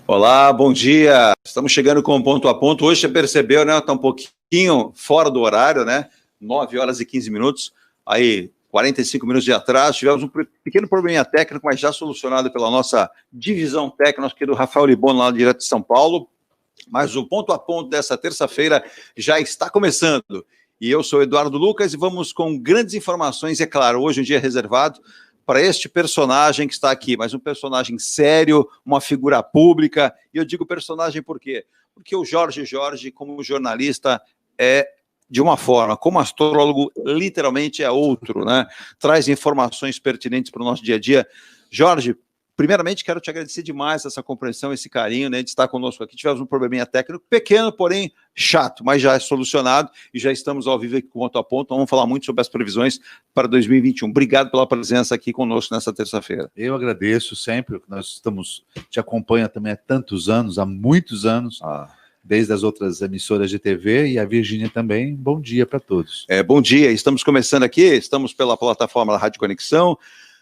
Olá, bom dia. Estamos chegando com ponto a ponto. Hoje você percebeu, né? Está um pouquinho fora do horário, né? 9 horas e 15 minutos. Aí, 45 minutos de atraso. Tivemos um pequeno probleminha técnico, mas já solucionado pela nossa divisão técnica, nosso querido Rafael Libono, lá direto de São Paulo. Mas o ponto a ponto dessa terça-feira já está começando. E eu sou Eduardo Lucas e vamos com grandes informações. É claro, hoje um dia reservado para este personagem que está aqui, mas um personagem sério, uma figura pública. E eu digo personagem por quê? Porque o Jorge, como jornalista, é de uma forma, como astrólogo, literalmente é outro, né? Traz informações pertinentes para o nosso dia a dia. Jorge, primeiramente, quero te agradecer demais essa compreensão, esse carinho, né, de estar conosco aqui. Tivemos um probleminha técnico pequeno, porém chato, mas já é solucionado e já estamos ao vivo aqui com ponto a ponto. Vamos falar muito sobre as previsões para 2021. Obrigado pela presença aqui conosco nessa terça-feira. Eu agradeço sempre, nós te acompanha também há tantos anos, há muitos anos, desde as outras emissoras de TV, e a Virgínia também. Bom dia para todos. Bom dia, estamos começando aqui, estamos pela plataforma da Rádio Conexão.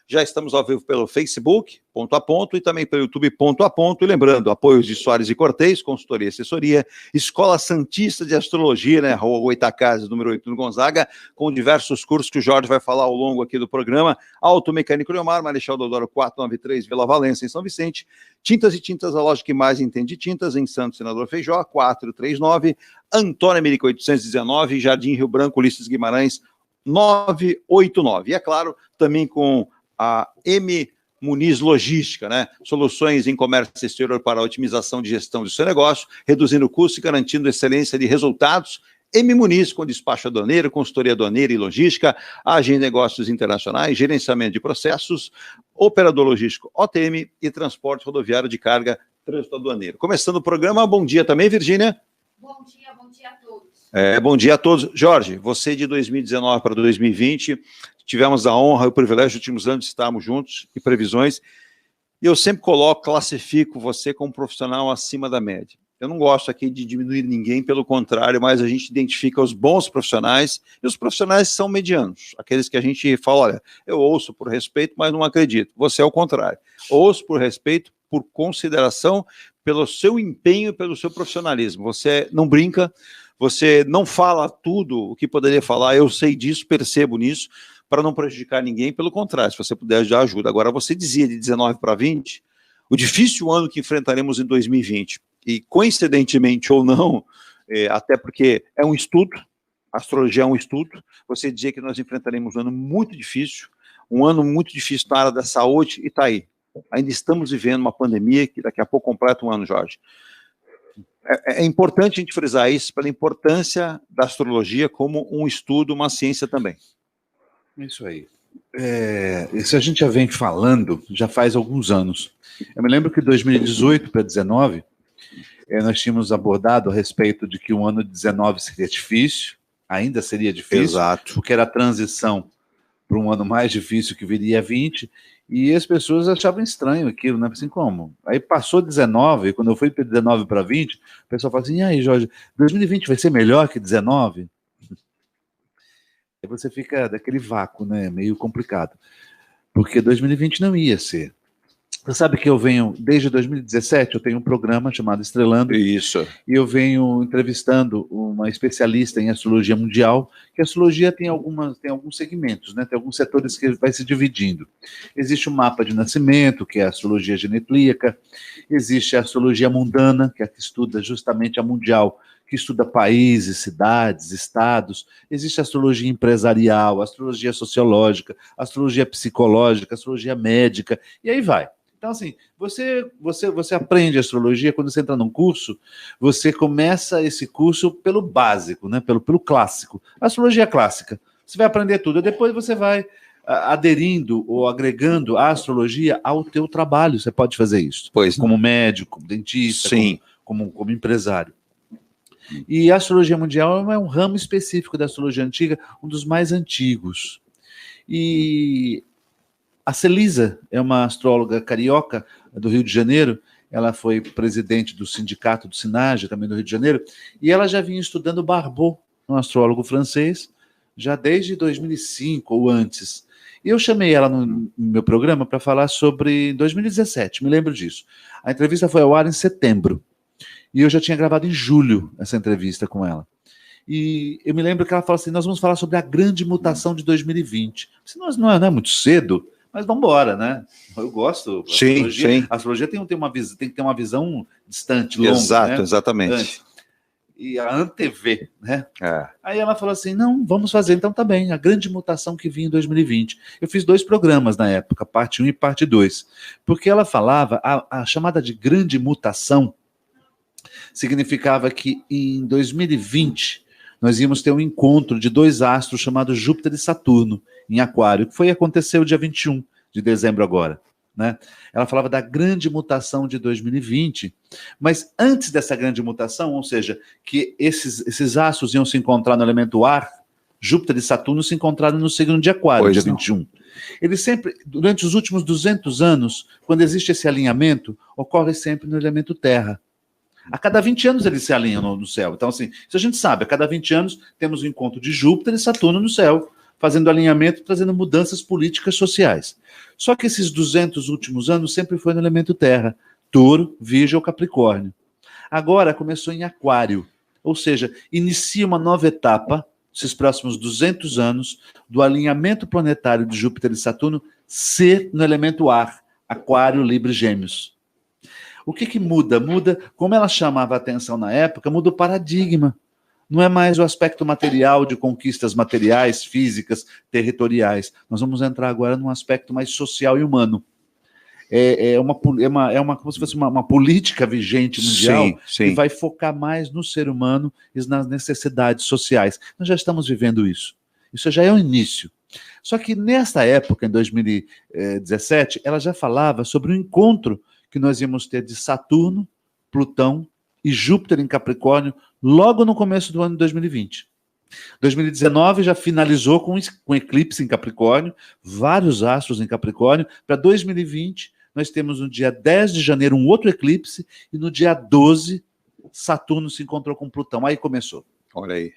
Já estamos ao vivo pelo Facebook, ponto a ponto, e também pelo YouTube, ponto a ponto. E lembrando, apoios de Soares e Cortez, consultoria e assessoria, Escola Santista de Astrologia, né, Rua Goitacazes, número 8 no Gonzaga, com diversos cursos que o Jorge vai falar ao longo aqui do programa. Automecânico Leomar, Marechal Deodoro 493, Vila Valença, em São Vicente. Tintas e Tintas, a loja que mais entende tintas, em Santos, Senador Feijó, 439. Antônio América 819, Jardim Rio Branco, Ulisses Guimarães, 989. E é claro, também com a M. Muniz Logística, né? Soluções em comércio exterior para a otimização de gestão do seu negócio, reduzindo o custo e garantindo excelência de resultados. M. Muniz, com despacho aduaneiro, consultoria aduaneira e logística, agente de negócios internacionais, gerenciamento de processos, operador logístico OTM e transporte rodoviário de carga, trânsito aduaneiro. Começando o programa, bom dia também, Virgínia. Bom dia a todos. Bom dia a todos. Jorge, você de 2019 para 2020, tivemos a honra e o privilégio de últimos anos de estarmos juntos e previsões, e eu sempre classifico você como um profissional acima da média. Eu não gosto aqui de diminuir ninguém, pelo contrário, mas a gente identifica os bons profissionais e os profissionais são medianos, aqueles que a gente fala, olha, eu ouço por respeito, mas não acredito. Você é o contrário. Ouço por respeito, por consideração, pelo seu empenho e pelo seu profissionalismo. Você não brinca, você não fala tudo o que poderia falar, eu sei disso, percebo nisso, para não prejudicar ninguém, pelo contrário, se você puder já ajuda. Agora, você dizia de 19 para 20, o difícil ano que enfrentaremos em 2020, e coincidentemente ou não, até porque é um estudo, a astrologia é um estudo, você dizia que nós enfrentaremos um ano muito difícil na área da saúde, e está aí. Ainda estamos vivendo uma pandemia que daqui a pouco completa um ano, Jorge. É importante a gente frisar isso pela importância da astrologia como um estudo, uma ciência também. Isso aí. Isso a gente já vem falando já faz alguns anos. Eu me lembro que em 2018 para 2019, nós tínhamos abordado a respeito de que o ano de 19 seria difícil, ainda seria difícil, exato, porque era a transição para um ano mais difícil que viria 20, e as pessoas achavam estranho aquilo, né? Assim, como? Aí passou 19, e quando eu fui de 19 para 20, o pessoal fala assim, e aí, Jorge, 2020 vai ser melhor que 19? Aí você fica daquele vácuo, né? Meio complicado. Porque 2020 não ia ser. Você sabe que eu venho, desde 2017, eu tenho um programa chamado Estrelando. Isso. E eu venho entrevistando uma especialista em astrologia mundial, que a astrologia tem alguns segmentos, né? Tem alguns setores que vai se dividindo. Existe o mapa de nascimento, que é a astrologia genetlíaca. Existe a astrologia mundana, que é a que estuda justamente a mundial, que estuda países, cidades, estados. Existe a astrologia empresarial, a astrologia sociológica, a astrologia psicológica, a astrologia médica, e aí vai. Então, assim, você aprende astrologia, quando você entra num curso, você começa esse curso pelo básico, né? pelo clássico, astrologia clássica. Você vai aprender tudo, e depois você vai aderindo ou agregando a astrologia ao teu trabalho. Você pode fazer isso, como médico, como dentista, sim, como empresário. E a astrologia mundial é um ramo específico da astrologia antiga, um dos mais antigos. E a Celisa é uma astróloga carioca do Rio de Janeiro, ela foi presidente do sindicato do SINAGE, também do Rio de Janeiro, e ela já vinha estudando Barbot, um astrólogo francês, já desde 2005 ou antes. E eu chamei ela no meu programa para falar sobre 2017, me lembro disso. A entrevista foi ao ar em setembro. E eu já tinha gravado em julho essa entrevista com ela. E eu me lembro que ela falou assim, nós vamos falar sobre a grande mutação de 2020. Não é muito cedo, mas vamos embora, né? Eu gosto. Sim, sim. A astrologia tem que ter uma visão distante, longa. Exato, né? Exatamente. Antes. E a antever, né? É. Aí ela falou assim, não, vamos fazer, então tá bem, a grande mutação que vinha em 2020. Eu fiz 2 programas na época, parte 1 e parte 2, porque ela falava, a chamada de grande mutação significava que em 2020 nós íamos ter um encontro de 2 astros chamados Júpiter e Saturno, em Aquário, que aconteceu dia 21 de dezembro agora. Né? Ela falava da grande mutação de 2020, mas antes dessa grande mutação, ou seja, que esses astros iam se encontrar no elemento ar, Júpiter e Saturno se encontraram no signo de Aquário, dia 21. Eles sempre, durante os últimos 200 anos, quando existe esse alinhamento, ocorre sempre no elemento terra. A cada 20 anos eles se alinham no céu. Então, assim, isso a gente sabe, a cada 20 anos temos o encontro de Júpiter e Saturno no céu, fazendo alinhamento, trazendo mudanças políticas sociais. Só que esses 200 últimos anos sempre foi no elemento terra, Touro, Virgem ou Capricórnio. Agora começou em Aquário, ou seja, inicia uma nova etapa, esses próximos 200 anos, do alinhamento planetário de Júpiter e Saturno ser no elemento ar, Aquário, Libra e Gêmeos. O que muda? Muda, como ela chamava a atenção na época, muda o paradigma. Não é mais o aspecto material de conquistas materiais, físicas, territoriais. Nós vamos entrar agora num aspecto mais social e humano. É como se fosse uma política vigente mundial sim. que vai focar mais no ser humano e nas necessidades sociais. Nós já estamos vivendo isso. Isso já é o início. Só que nesta época, em 2017, ela já falava sobre o encontro que nós íamos ter de Saturno, Plutão e Júpiter em Capricórnio logo no começo do ano de 2020. 2019 já finalizou com eclipse em Capricórnio, vários astros em Capricórnio. Para 2020, nós temos no dia 10 de janeiro um outro eclipse e no dia 12, Saturno se encontrou com Plutão. Aí começou. Olha aí.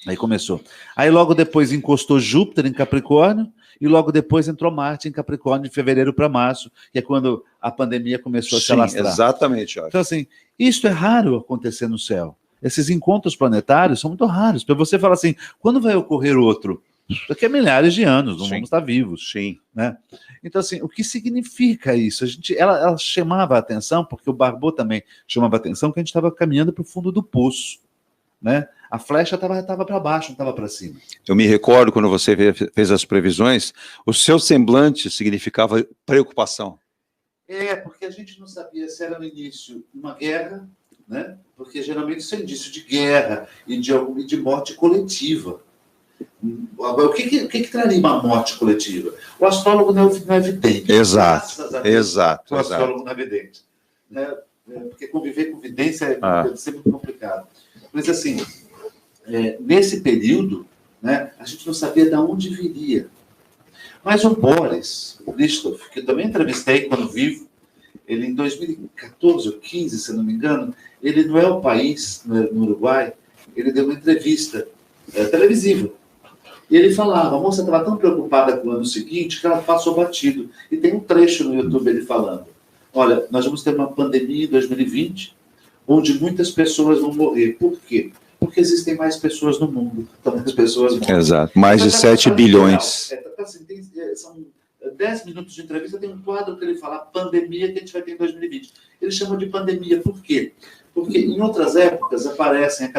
Aí começou. Aí logo depois encostou Júpiter em Capricórnio e logo depois entrou Marte em Capricórnio de fevereiro para março, que é quando a pandemia começou a se alastrar. Exatamente, Jorge. Então, assim, isso é raro acontecer no céu. Esses encontros planetários são muito raros. Para você falar assim, quando vai ocorrer outro? Daqui a milhares de anos, não vamos estar vivos. Sim. Né? Então, assim, o que significa isso? Ela chamava a atenção, porque o Barbot também chamava a atenção, que a gente estava caminhando para o fundo do poço. Né? A flecha estava para baixo, não estava para cima. Eu me recordo, quando você fez as previsões, o seu semblante significava preocupação. Porque a gente não sabia se era no início uma guerra, né? Porque geralmente isso é indício de guerra e de morte coletiva. Agora, o que traria uma morte coletiva? O astrólogo não é vidente. Exato. O astrólogo não é vidente. Né? Porque conviver com vidência deve ser muito complicado. Mas, assim, nesse período, né, a gente não sabia de onde viria. Mas o Boris Christoph, que eu também entrevistei quando vivo, ele em 2014 ou 2015, se não me engano, ele no El País, no Uruguai, ele deu uma entrevista televisiva. E ele falava, a moça estava tão preocupada com o ano seguinte que ela passou batido. E tem um trecho no YouTube ele falando, olha, nós vamos ter uma pandemia em 2020, onde muitas pessoas vão morrer. Por quê? Porque existem mais pessoas no mundo. Então, as pessoas morrem. Exato. Mais de 7 bilhões. São 10 minutos de entrevista, tem um quadro que ele fala pandemia que a gente vai ter em 2020. Ele chama de pandemia. Por quê? Porque em outras épocas aparecem,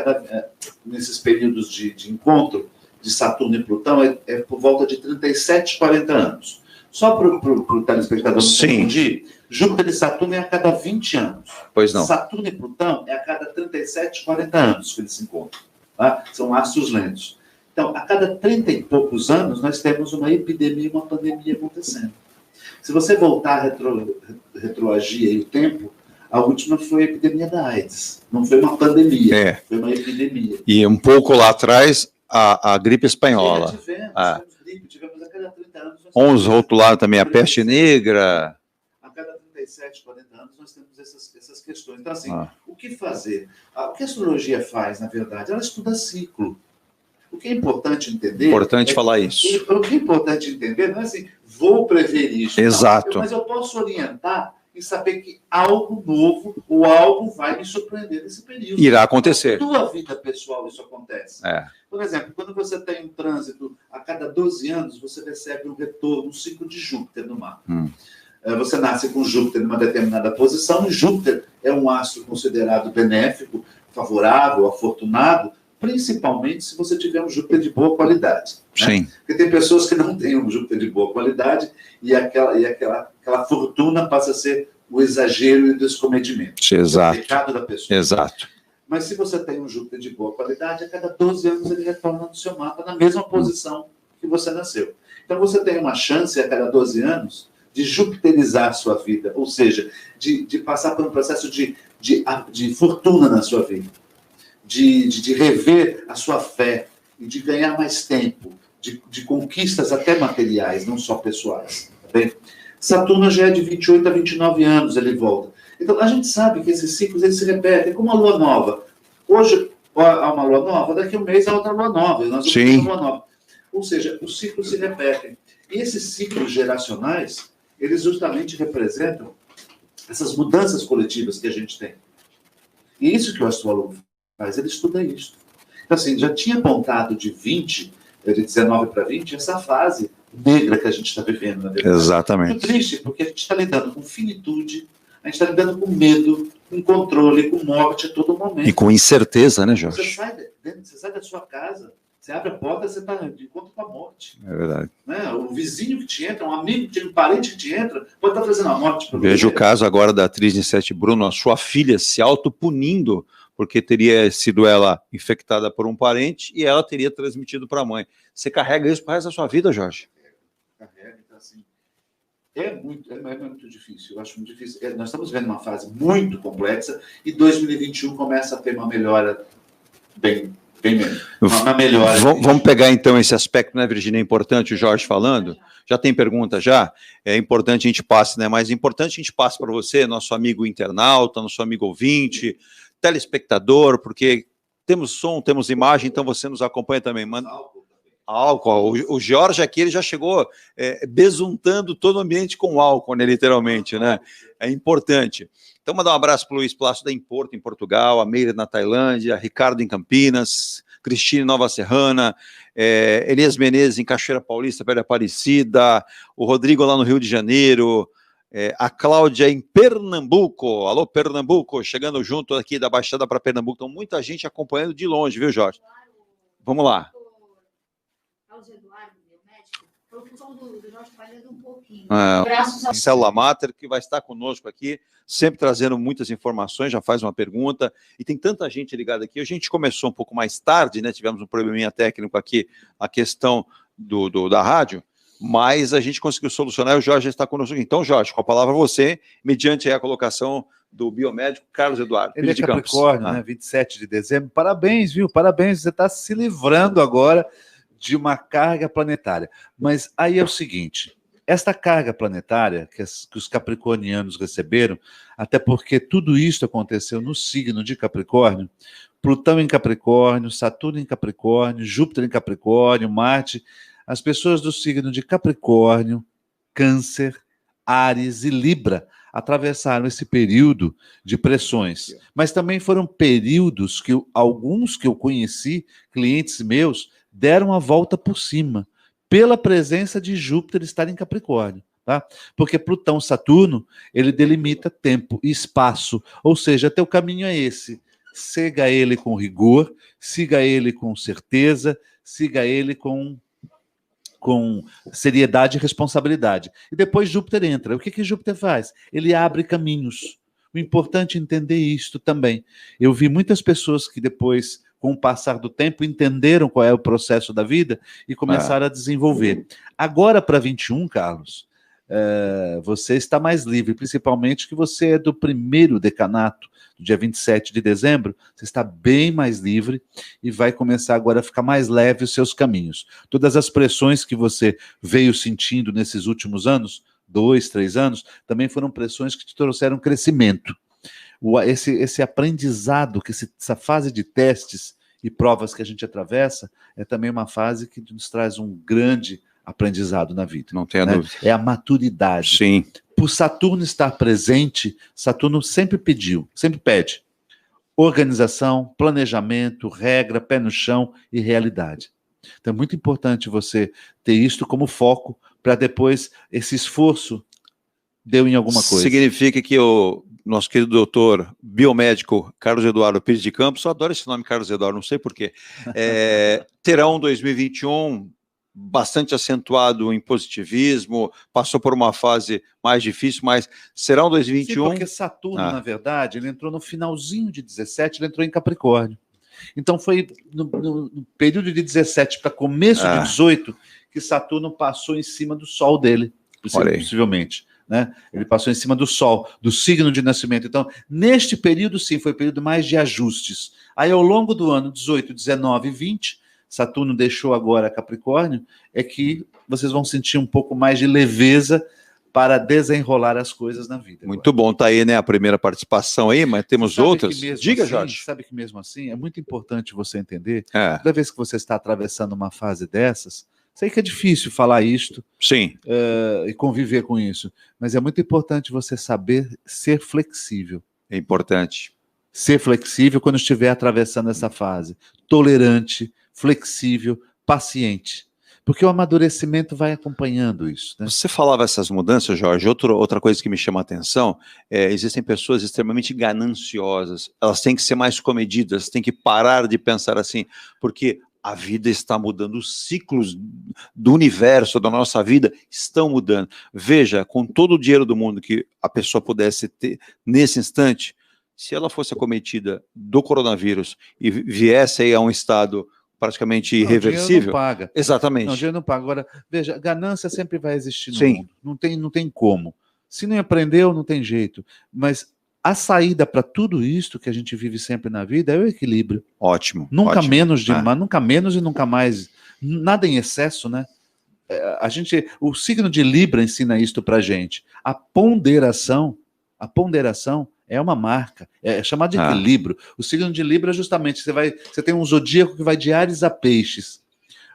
nesses períodos de encontro de Saturno e Plutão, é por volta de 37, 40 anos. Só para o telespectador não confundir, Júpiter e Saturno é a cada 20 anos. Pois não. Saturno e Plutão é a cada 37, 40 anos que eles se encontram. Tá? São astros lentos. Então, a cada 30 e poucos anos, nós temos uma epidemia, uma pandemia acontecendo. Se você voltar a retroagir aí o tempo, a última foi a epidemia da AIDS. Não foi uma pandemia, foi uma epidemia. E um pouco lá atrás, a gripe espanhola. Tivemos a cada 30 anos. Uns rotularam também a peste negra. A cada 37, 40 anos nós temos essas questões. Então, assim, o que fazer? O que a astrologia faz, na verdade? Ela estuda ciclo. O que é importante entender... Importante falar isso. O que é importante entender não é assim, vou prever isso. Exato. Não, mas eu posso orientar e saber que algo novo ou algo vai me surpreender nesse período. Irá acontecer. Na tua vida pessoal isso acontece. É. Por exemplo, quando você tem um trânsito, a cada 12 anos você recebe um retorno, um ciclo de Júpiter no mapa. Você nasce com Júpiter numa determinada posição, e Júpiter é um astro considerado benéfico, favorável, afortunado, principalmente se você tiver um Júpiter de boa qualidade. Né? Sim. Porque tem pessoas que não têm um Júpiter de boa qualidade e aquela fortuna passa a ser o exagero e o descomedimento. Exato. É o pecado da pessoa. Exato. Mas se você tem um Júpiter de boa qualidade, a cada 12 anos ele retorna no seu mapa na mesma posição que você nasceu. Então você tem uma chance a cada 12 anos de jupiterizar a sua vida, ou seja, de passar por um processo de fortuna na sua vida, de rever a sua fé e de ganhar mais tempo, de conquistas até materiais, não só pessoais. Tá bem? Saturno já é de 28 a 29 anos, ele volta. Então, a gente sabe que esses ciclos eles se repetem, como a lua nova. Hoje há uma lua nova, daqui a um mês há outra lua nova. Nós vamos ter uma lua nova. Ou seja, os ciclos se repetem. E esses ciclos geracionais, eles justamente representam essas mudanças coletivas que a gente tem. E isso que o astrólogo faz, ele estuda isso. Então, assim, já tinha apontado de 19 para 20, essa fase negra que a gente está vivendo, na verdade. Exatamente. Muito triste, porque a gente está lidando com finitude, a gente está lidando com medo, com controle, com morte a todo momento. E com incerteza, né, Jorge? Você sai da sua casa, você abre a porta, você está de encontro com a morte. É verdade. Né? O vizinho que te entra, um amigo, um parente que te entra, pode estar trazendo a morte para você. Veja o caso agora da atriz Nicete Bruno, a sua filha se autopunindo porque teria sido ela infectada por um parente e ela teria transmitido para a mãe. Você carrega isso para o resto da sua vida, Jorge? Carrega, então assim, é muito difícil, eu acho muito difícil. Nós estamos vendo uma fase muito complexa e 2021 começa a ter uma melhora bem menos. Uma melhora. Vamos pegar então esse aspecto, né, Virginia? É importante o Jorge falando. Já tem pergunta já? É importante a gente passe, né? Mas é importante a gente passe para você, nosso amigo internauta, nosso amigo ouvinte, telespectador, porque temos som, temos imagem, então você nos acompanha também. Manda álcool. O Jorge aqui, ele já chegou besuntando todo o ambiente com álcool, né, literalmente, né? É importante. Então, mandar um abraço para o Luiz Plácido da Porto, em Portugal, a Meire na Tailândia, Ricardo em Campinas, Cristine Nova Serrana, Elias Menezes em Cachoeira Paulista, perto de Aparecida, o Rodrigo lá no Rio de Janeiro, a Cláudia em Pernambuco. Alô, Pernambuco, chegando junto aqui da Baixada para Pernambuco. Então, muita gente acompanhando de longe, viu, Jorge? Vamos lá. Célula Mater, que vai estar conosco aqui, sempre trazendo muitas informações, já faz uma pergunta, e tem tanta gente ligada aqui. A gente começou um pouco mais tarde, né? Tivemos um probleminha técnico aqui, a questão da rádio, mas a gente conseguiu solucionar e o Jorge já está conosco aqui. Então, Jorge, com a palavra você, mediante a colocação do biomédico Carlos Eduardo. Ele é Capricórnio, né? 27 de dezembro. Parabéns, viu? Parabéns, você está se livrando agora de uma carga planetária. Mas aí é o seguinte, esta carga planetária que os capricornianos receberam, até porque tudo isso aconteceu no signo de Capricórnio, Plutão em Capricórnio, Saturno em Capricórnio, Júpiter em Capricórnio, Marte, as pessoas do signo de Capricórnio, Câncer, Áries e Libra atravessaram esse período de pressões. Mas também foram períodos que alguns que eu conheci, clientes meus, deram a volta por cima, pela presença de Júpiter estar em Capricórnio, tá? Porque Plutão, Saturno, ele delimita tempo e espaço, ou seja, teu caminho é esse, siga ele com rigor, siga ele com certeza, siga ele com seriedade e responsabilidade. E depois Júpiter entra. O que Júpiter faz? Ele abre caminhos. O importante é entender isto também. Eu vi muitas pessoas que depois, com o passar do tempo, entenderam qual é o processo da vida e começaram a desenvolver. Agora, para 21, Carlos, você está mais livre, principalmente que você é do primeiro decanato, do dia 27 de dezembro, você está bem mais livre e vai começar agora a ficar mais leve os seus caminhos. Todas as pressões que você veio sentindo nesses últimos anos, 2, 3 anos, também foram pressões que te trouxeram crescimento. Esse aprendizado, essa fase de testes e provas que a gente atravessa, é também uma fase que nos traz um grande aprendizado na vida. Não tenha dúvida. É a maturidade. Sim. Por Saturno estar presente, Saturno sempre pede organização, planejamento, regra, pé no chão e realidade. Então é muito importante você ter isto como foco para depois esse esforço deu em alguma coisa. Significa que o nosso querido doutor biomédico Carlos Eduardo Pires de Campos, eu adoro esse nome Carlos Eduardo, não sei porquê, terá um 2021 bastante acentuado em positivismo, passou por uma fase mais difícil, mas será um 2021... Sim, porque Saturno, na verdade, ele entrou no finalzinho de 17, ele entrou em Capricórnio. Então foi no período de 17 para começo de 18 que Saturno passou em cima do Sol dele, possivelmente. Né? Ele passou em cima do Sol, do signo de nascimento. Então, neste período, sim, foi o período mais de ajustes. Aí, ao longo do ano 18, 19 e 20, Saturno deixou agora Capricórnio, é que vocês vão sentir um pouco mais de leveza para desenrolar as coisas na vida. Muito bom, tá aí, né, a primeira participação aí, mas temos outras. Diga, assim, Jorge. Sabe que mesmo assim, é muito importante você entender, toda vez que você está atravessando uma fase dessas, sei que é difícil falar isto, sim, e conviver com isso, mas é muito importante você saber ser flexível. É importante. Ser flexível quando estiver atravessando essa fase. Tolerante, flexível, paciente. Porque o amadurecimento vai acompanhando isso. Né? Você falava essas mudanças, Jorge, outra coisa que me chama a atenção, existem pessoas extremamente gananciosas, elas têm que ser mais comedidas, têm que parar de pensar assim, porque a vida está mudando, os ciclos do universo, da nossa vida, estão mudando. Veja, com todo o dinheiro do mundo que a pessoa pudesse ter nesse instante, se ela fosse acometida do coronavírus e viesse aí a um estado praticamente irreversível... O dinheiro não paga. Exatamente. Não, o dinheiro não paga. Agora, veja, ganância sempre vai existir no Sim. mundo. Não tem como. Se não aprendeu, não tem jeito. Mas a saída para tudo isso que a gente vive sempre na vida é o equilíbrio. Ótimo. Nunca ótimo. menos nunca menos e nunca mais. Nada em excesso, né? O signo de Libra ensina isto pra gente. A ponderação é uma marca, é chamado de equilíbrio. O signo de Libra, justamente, você tem um zodíaco que vai de Áries a Peixes.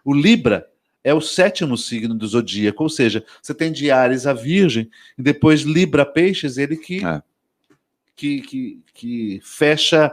O Libra é o 7º signo do zodíaco, ou seja, você tem de Áries a Virgem, e depois Libra a Peixes, ele que fecha,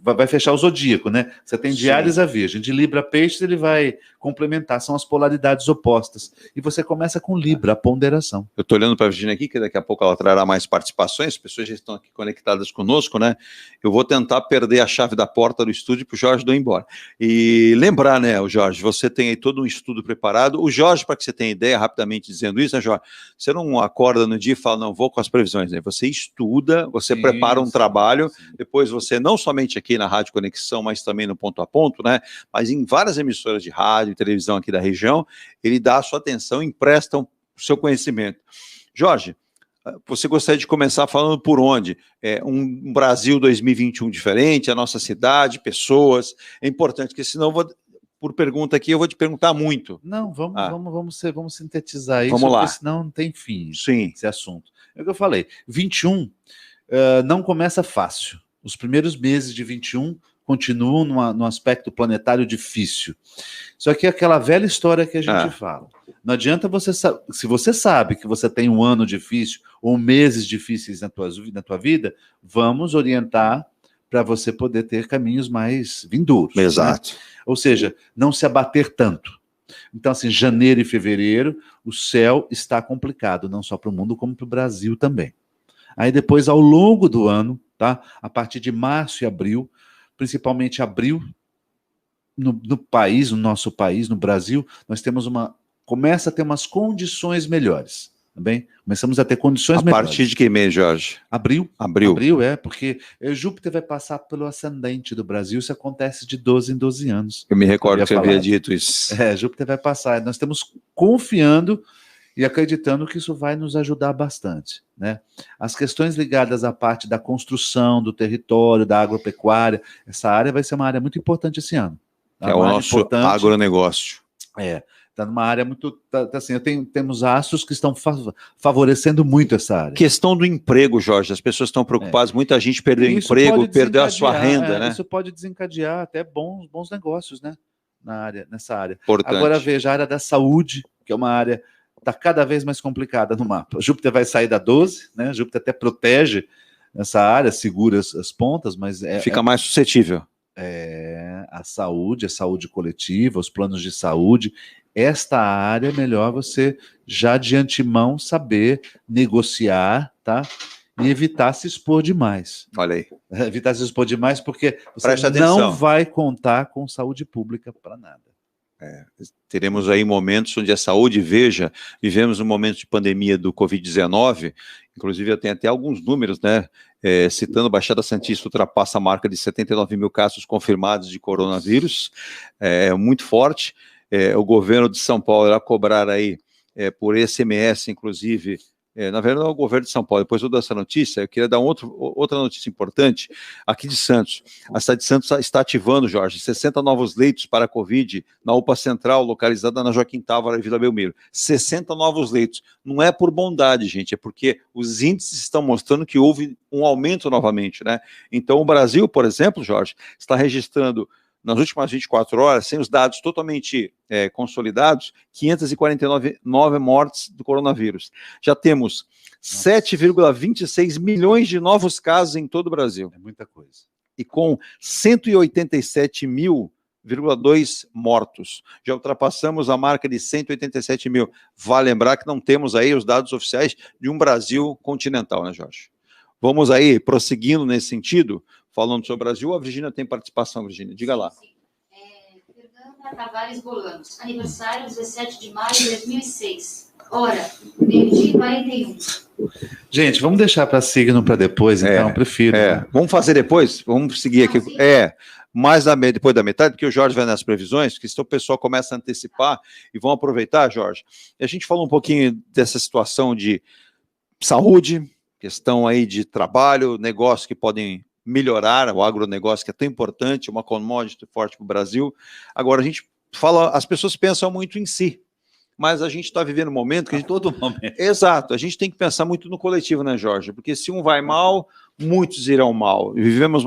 vai fechar o zodíaco, né? Você tem de Áries a Virgem, de Libra a Peixes, ele vai complementar, são as polaridades opostas. E você começa com Libra, a ponderação. Eu estou olhando para a Virginia aqui, que daqui a pouco ela trará mais participações, as pessoas já estão aqui conectadas conosco, né? Eu vou tentar perder a chave da porta do estúdio para o Jorge não ir embora. E lembrar, né, o Jorge, você tem aí todo um estudo preparado. O Jorge, para que você tenha ideia, rapidamente dizendo isso, né, Jorge? Você não acorda no dia e fala, não, vou com as previsões, né? Você estuda, você prepara um trabalho, depois você, não somente aqui na Rádio Conexão, mas também no Ponto a Ponto, né? Mas em várias emissoras de rádio e televisão aqui da região, ele dá a sua atenção, empresta o seu conhecimento. Jorge, você gostaria de começar falando por onde? Um Brasil 2021 diferente, a nossa cidade, pessoas, é importante, porque senão por pergunta aqui, eu vou te perguntar muito. Não, vamos sintetizar isso, vamos lá. Porque senão não tem fim Sim. Esse assunto. É o que eu falei, 21 não começa fácil. Os primeiros meses de 21 continuam num aspecto planetário difícil. Só que é aquela velha história que a gente fala. Não adianta se você sabe que você tem um ano difícil ou meses difíceis na tua vida, vamos orientar para você poder ter caminhos mais vindouros. Exato. Né? Ou seja, não se abater tanto. Então, assim, janeiro e fevereiro, o céu está complicado, não só para o mundo, como para o Brasil também. Aí depois, ao longo do ano, tá? A partir de março e abril, principalmente abril, no nosso país, no Brasil, nós temos começa a ter umas condições melhores, tá bem? Começamos a ter condições melhores. A partir de que mês, Jorge? Abril. Abril, porque Júpiter vai passar pelo ascendente do Brasil, isso acontece de 12 em 12 anos. Eu me recordo que você havia dito isso. Júpiter vai passar, nós estamos confiando e acreditando que isso vai nos ajudar bastante, né? As questões ligadas à parte da construção, do território, da agropecuária, essa área vai ser uma área muito importante esse ano. Tá? É o nosso agronegócio. Está numa área muito... assim, temos astros que estão favorecendo muito essa área. Questão do emprego, Jorge. As pessoas estão preocupadas, muita gente perdeu o emprego, perdeu a sua renda, né? Isso pode desencadear até bons negócios, né? Nessa área. Importante. Agora veja, a área da saúde, que é uma área está cada vez mais complicada no mapa. Júpiter vai sair da 12, né? Júpiter até protege essa área, segura as pontas, mas fica mais suscetível. A saúde coletiva, os planos de saúde. Esta área é melhor você já de antemão saber negociar, tá? E evitar se expor demais. Olha aí. Evitar se expor demais porque você Presta não atenção. vai contar com saúde pública para nada. Teremos aí momentos onde a saúde, veja, vivemos um momento de pandemia do Covid-19, inclusive eu tenho até alguns números, né? Citando, Baixada Santista ultrapassa a marca de 79 mil casos confirmados de coronavírus, muito forte. O governo de São Paulo irá cobrar aí por SMS, inclusive, na verdade não é o governo de São Paulo, depois eu dou essa notícia, eu queria dar outra notícia importante, aqui de Santos. A cidade de Santos está ativando, Jorge, 60 novos leitos para a Covid na UPA Central, localizada na Joaquim Távora e Vila Belmiro. 60 novos leitos. Não é por bondade, gente, é porque os índices estão mostrando que houve um aumento novamente, né? Então o Brasil, por exemplo, Jorge, está registrando nas últimas 24 horas, sem os dados totalmente consolidados, 549 mortes do coronavírus. Já temos 7,26 milhões de novos casos em todo o Brasil. É muita coisa. E com 187.000,2 mortos. Já ultrapassamos a marca de 187 mil. Vale lembrar que não temos aí os dados oficiais de um Brasil continental, né, Jorge? Vamos aí, prosseguindo nesse sentido, falando sobre o Brasil. A Virgínia tem participação, Virgínia. Diga lá. Fernanda Tavares Bolanos, aniversário 17 de maio de 2006. Hora, meio-dia e 41. Gente, vamos deixar para signo para depois, então, eu prefiro. Né? Vamos fazer depois? Vamos seguir aqui. Mais depois da metade, porque o Jorge vai nas previsões, que se o pessoal começa a antecipar e vão aproveitar, Jorge. E a gente falou um pouquinho dessa situação de saúde, questão aí de trabalho, negócios que podem melhorar, o agronegócio que é tão importante, uma commodity forte para o Brasil. Agora, a gente fala, as pessoas pensam muito em si, mas a gente está vivendo um momento que... todo momento. Exato, a gente tem que pensar muito no coletivo, né, Jorge? Porque se um vai mal, muitos irão mal. Vivemos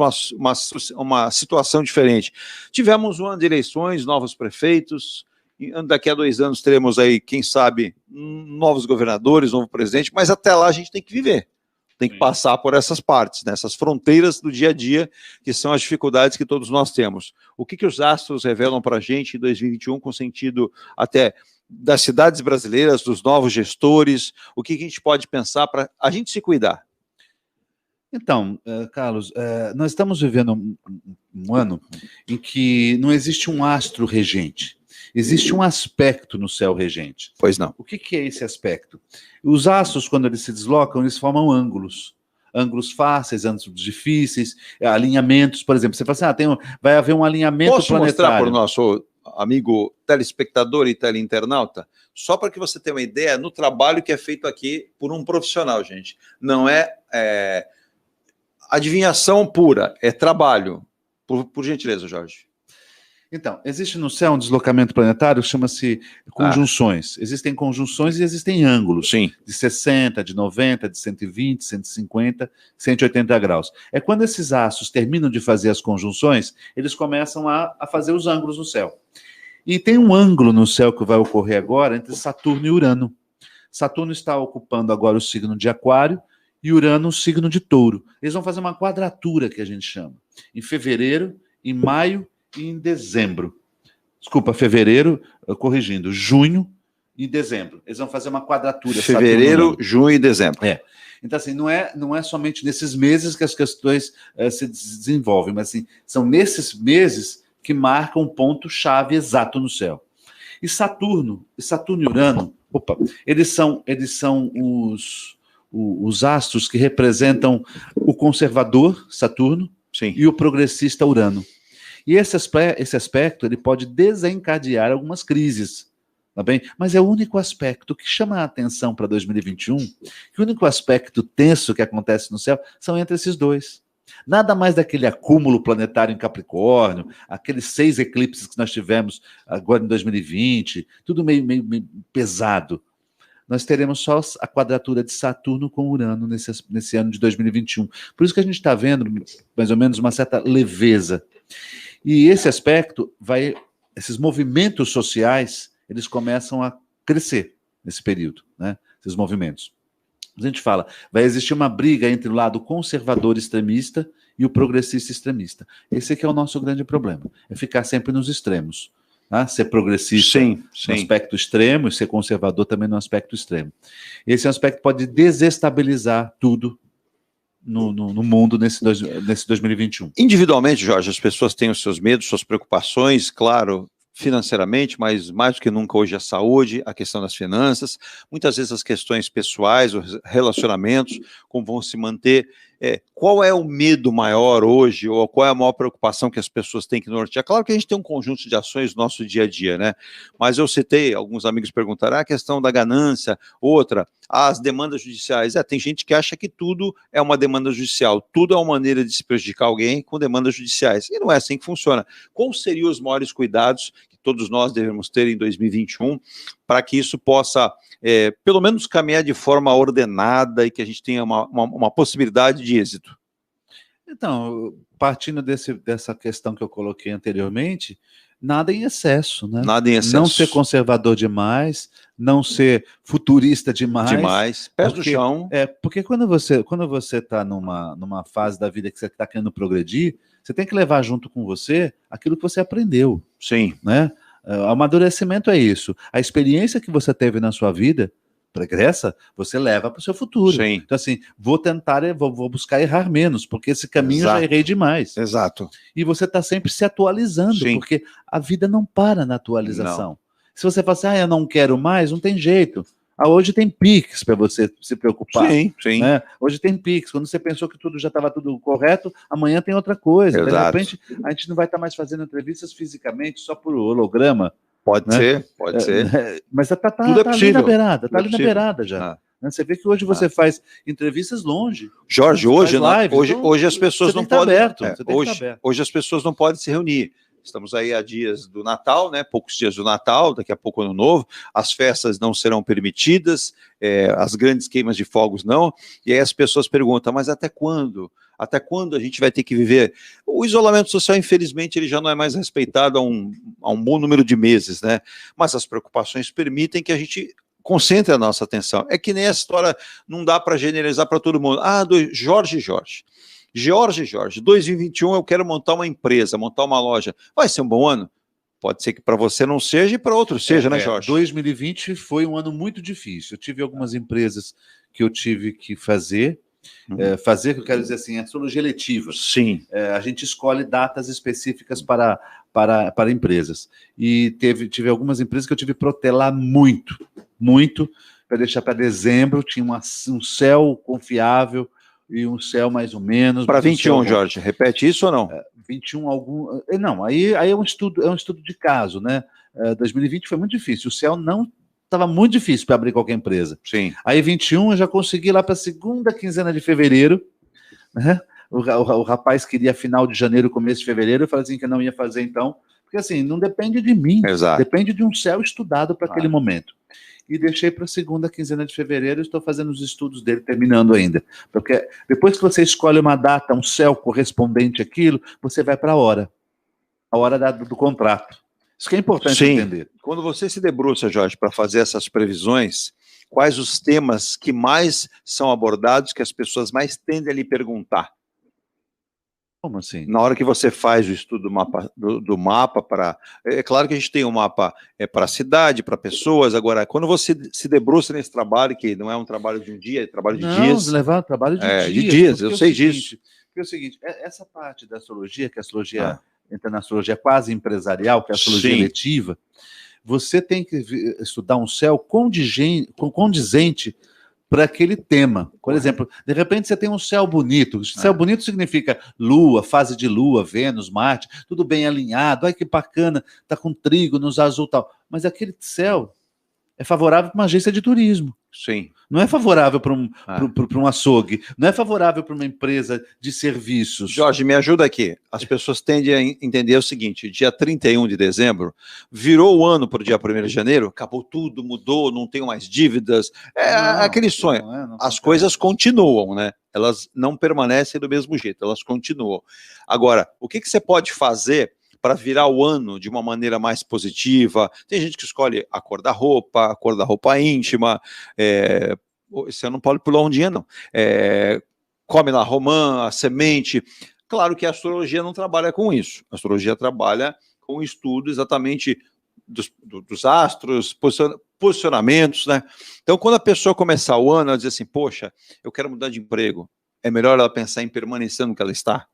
uma situação diferente. Tivemos um ano de eleições, novos prefeitos, daqui a 2 anos teremos aí, quem sabe, novos governadores, novo presidente, mas até lá a gente tem que viver. Tem que passar por essas partes, né, essas fronteiras do dia a dia, que são as dificuldades que todos nós temos. O que os astros revelam para a gente em 2021, com sentido até das cidades brasileiras, dos novos gestores, o que a gente pode pensar para a gente se cuidar? Então, Carlos, nós estamos vivendo um ano em que não existe um astro regente. Existe um aspecto no céu regente. Pois não. O que é esse aspecto? Os astros, quando eles se deslocam, eles formam ângulos. Ângulos fáceis, ângulos difíceis, alinhamentos, por exemplo. Você fala assim, vai haver um alinhamento planetário. Posso mostrar para o nosso amigo telespectador e teleinternauta? Só para que você tenha uma ideia no trabalho que é feito aqui por um profissional, gente. Não é adivinhação pura, é trabalho. Por gentileza, Jorge. Então, existe no céu um deslocamento planetário que chama-se conjunções. Existem conjunções e existem ângulos. Sim. De 60, de 90, de 120, 150, 180 graus. É quando esses astros terminam de fazer as conjunções, eles começam a fazer os ângulos no céu. E tem um ângulo no céu que vai ocorrer agora entre Saturno e Urano. Saturno está ocupando agora o signo de Aquário e Urano o signo de Touro. Eles vão fazer uma quadratura, que a gente chama. Em fevereiro, em maio e em dezembro. Desculpa, fevereiro, corrigindo, junho e dezembro. Eles vão fazer uma quadratura. Fevereiro, junho e dezembro. Então, assim, não é somente nesses meses que as questões se desenvolvem, mas assim, são nesses meses que marcam um ponto-chave exato no céu. E Saturno e Urano, eles são os astros que representam o conservador, Saturno, sim, e o progressista, Urano. E esse aspecto ele pode desencadear algumas crises, tá bem? Mas é o único aspecto que chama a atenção para 2021, que o único aspecto tenso que acontece no céu são entre esses dois. Nada mais daquele acúmulo planetário em Capricórnio, aqueles 6 eclipses que nós tivemos agora em 2020, tudo meio pesado. Nós teremos só a quadratura de Saturno com Urano nesse ano de 2021. Por isso que a gente está vendo, mais ou menos, uma certa leveza. E esse aspecto esses movimentos sociais, eles começam a crescer nesse período, né? Esses movimentos. A gente fala, vai existir uma briga entre o lado conservador extremista e o progressista extremista. Esse aqui é o nosso grande problema, é ficar sempre nos extremos. Tá? Ser progressista no aspecto extremo e ser conservador também no aspecto extremo. Esse aspecto pode desestabilizar tudo no mundo nesse 2021. Individualmente, Jorge, as pessoas têm os seus medos, suas preocupações, claro, financeiramente, mas mais do que nunca hoje a saúde, a questão das finanças, muitas vezes as questões pessoais, os relacionamentos, como vão se manter. Qual é o medo maior hoje, ou qual é a maior preocupação que as pessoas têm que nortear? Claro que a gente tem um conjunto de ações no nosso dia a dia, né? Mas eu citei, alguns amigos perguntaram, a questão da ganância, outra, as demandas judiciais. Tem gente que acha que tudo é uma demanda judicial, tudo é uma maneira de se prejudicar alguém com demandas judiciais. E não é assim que funciona. Quais seriam os maiores cuidados que todos nós devemos ter em 2021 para que isso possa, pelo menos, caminhar de forma ordenada e que a gente tenha uma possibilidade de êxito? Então, partindo dessa questão que eu coloquei anteriormente, nada em excesso, né? Nada em excesso. Não ser conservador demais, não ser futurista demais. Pés no chão. Porque quando você está numa fase da vida que você está querendo progredir, você tem que levar junto com você aquilo que você aprendeu. Sim. Né? O amadurecimento é isso. A experiência que você teve na sua vida pregressa, você leva para o seu futuro. Sim. Então, assim, vou buscar errar menos, porque esse caminho eu já errei demais. Exato. E você está sempre se atualizando, Sim. porque a vida não para na atualização. Não. Se você fala assim, eu não quero mais, não tem jeito. Hoje tem Pix para você se preocupar. Sim. Né? Hoje tem Pix. Quando você pensou que tudo já estava tudo correto, amanhã tem outra coisa. Exato. De repente, a gente não vai estar mais fazendo entrevistas fisicamente, só por holograma. Pode ser. Mas está tudo é possível. Ali na beirada, está ali na beirada já. Você vê que hoje você faz entrevistas longe. Jorge, hoje as pessoas não podem. Hoje as pessoas não podem se reunir. Estamos aí a dias do Natal, né? Poucos dias do Natal, daqui a pouco Ano Novo. As festas não serão permitidas, as grandes queimas de fogos não. E aí as pessoas perguntam, mas até quando? Até quando a gente vai ter que viver? O isolamento social, infelizmente, ele já não é mais respeitado há um bom número de meses, né? Mas as preocupações permitem que a gente concentre a nossa atenção. É que nem essa história, não dá para generalizar para todo mundo. Jorge, 2021 eu quero montar uma empresa, montar uma loja. Vai ser um bom ano? Pode ser que para você não seja e para outros seja, né, Jorge? 2020 foi um ano muito difícil. Eu tive algumas empresas que eu tive que fazer, que eu quero dizer assim, astrologia letiva. Sim. A gente escolhe datas específicas para empresas. E tive algumas empresas que eu tive que protelar muito, para deixar para dezembro, tinha um céu confiável, e um céu mais ou menos. Para 21, Jorge, repete isso ou não? 21 algum. Não, aí é um estudo de caso, né? 2020 foi muito difícil. O céu não estava muito difícil para abrir qualquer empresa. Sim. Aí 21 eu já consegui lá para a segunda quinzena de fevereiro, né? O rapaz queria final de janeiro, começo de fevereiro, eu falei assim que eu não ia fazer então, porque assim, não depende de mim, Exato. Depende de um céu estudado para aquele momento. E deixei para a segunda quinzena de fevereiro, estou fazendo os estudos dele, terminando ainda. Porque depois que você escolhe uma data, um céu correspondente àquilo, você vai para a hora do contrato. Isso que é importante entender. Quando você se debruça, Jorge, para fazer essas previsões, quais os temas que mais são abordados, que as pessoas mais tendem a lhe perguntar? Como assim? Na hora que você faz o estudo do mapa para... É claro que a gente tem um mapa para a cidade, para pessoas. Agora, quando você se debruça nesse trabalho, que não é um trabalho de um dia, é trabalho de dias... Levar trabalho de dias. De dias, eu sei disso. Porque é o seguinte, essa parte da astrologia, que a astrologia entra na astrologia quase empresarial, que é a astrologia letiva, você tem que estudar um céu condizente para aquele tema. Por exemplo, de repente você tem um céu bonito. Céu bonito significa Lua, fase de Lua, Vênus, Marte, tudo bem alinhado. Ai, que bacana, tá com trígonos, azul e tal. Mas aquele céu é favorável para uma agência de turismo. Sim. Não é favorável para um açougue, não é favorável para uma empresa de serviços. Jorge, me ajuda aqui. As pessoas tendem a entender o seguinte: dia 31 de dezembro, virou o ano para o dia 1º de janeiro, acabou tudo, mudou, não tenho mais dívidas. Aquele sonho. As coisas continuam, né? Elas não permanecem do mesmo jeito, elas continuam. Agora, o que você pode fazer para virar o ano de uma maneira mais positiva? Tem gente que escolhe a cor da roupa íntima, esse ano não pode pular um dia, não. Come lá romã, a semente. Claro que a astrologia não trabalha com isso. A astrologia trabalha com o estudo exatamente dos astros, posicionamentos, né? Então, quando a pessoa começar o ano, ela diz assim, poxa, eu quero mudar de emprego, é melhor ela pensar em permanecer no que ela está?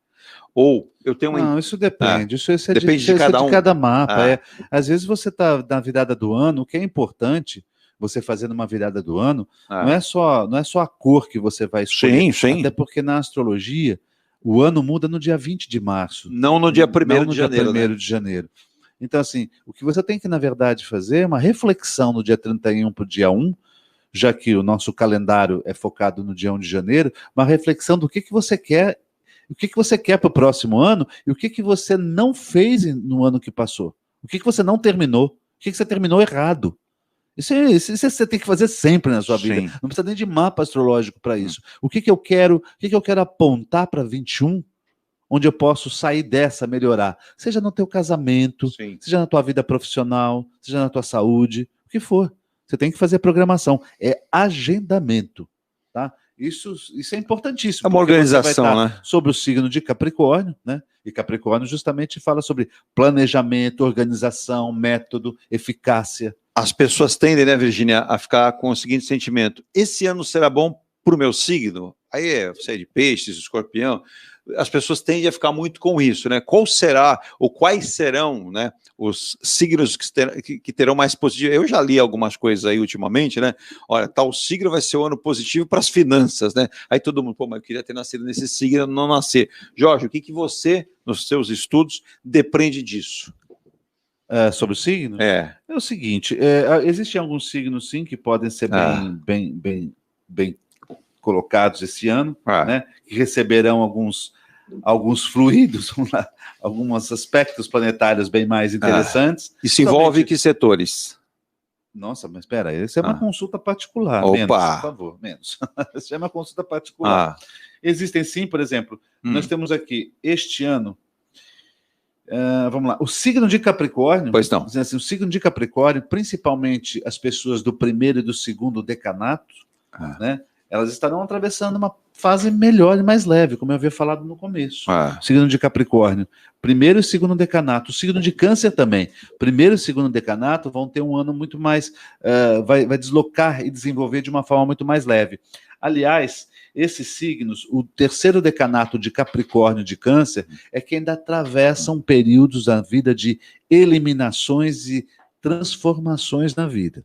Ou eu tenho Não, isso depende. Isso é depende de cada mapa. Às vezes você está na virada do ano, o que é importante você fazendo uma virada do ano, não é só a cor que você vai escolher. Sim. Até porque na astrologia, o ano muda no dia 20 de março. Não no dia 1º de janeiro. Dia 1º de janeiro. Então, assim, o que você tem que, na verdade, fazer é uma reflexão no dia 31 para o dia 1, já que o nosso calendário é focado no dia 1 de janeiro, uma reflexão do que você quer. O que você quer para o próximo ano e o que você não fez no ano que passou? O que você não terminou? O que você terminou errado? Isso você tem que fazer sempre na sua vida. Não precisa nem de mapa astrológico para isso. O que eu quero apontar para 21, onde eu posso sair dessa, melhorar? Seja no teu casamento, seja na tua vida profissional, seja na tua saúde, o que for. Você tem que fazer programação. É agendamento, tá? Isso é importantíssimo. É uma organização, né? Sobre o signo de Capricórnio, né? E Capricórnio justamente fala sobre planejamento, organização, método, eficácia. As pessoas tendem, né, Virgínia, a ficar com o seguinte sentimento: esse ano será bom para o meu signo? Aí você é de peixes, escorpião. As pessoas tendem a ficar muito com isso, né? Qual será, ou quais serão, né, os signos que terão mais positivo? Eu já li algumas coisas aí ultimamente, né? Olha, tal signo vai ser um ano positivo para as finanças, né? Aí todo mundo, pô, mas eu queria ter nascido nesse signo, não nascer. Jorge, o que você, nos seus estudos, depreende disso? Sobre o signo? É o seguinte, existem alguns signos, sim, que podem ser bem colocados esse ano, né? Que receberão alguns fluidos, alguns aspectos planetários bem mais interessantes. Isso envolve que setores? Nossa, mas espera, isso é uma consulta particular. Opa. Menos, por favor, menos. Isso é uma consulta particular. Existem sim, por exemplo, nós temos aqui, este ano, vamos lá, o signo de Capricórnio. Pois não. Assim, o signo de Capricórnio, principalmente as pessoas do 1º e do 2º decanato, né? Elas estarão atravessando uma fase melhor e mais leve, como eu havia falado no começo. Signo de Capricórnio, 1º e 2º decanato. O signo de Câncer também. 1º e 2º decanato vão ter um ano muito mais... vai deslocar e desenvolver de uma forma muito mais leve. Aliás, esses signos, o 3º decanato de Capricórnio e de Câncer, é que ainda atravessam períodos da vida de eliminações e transformações na vida.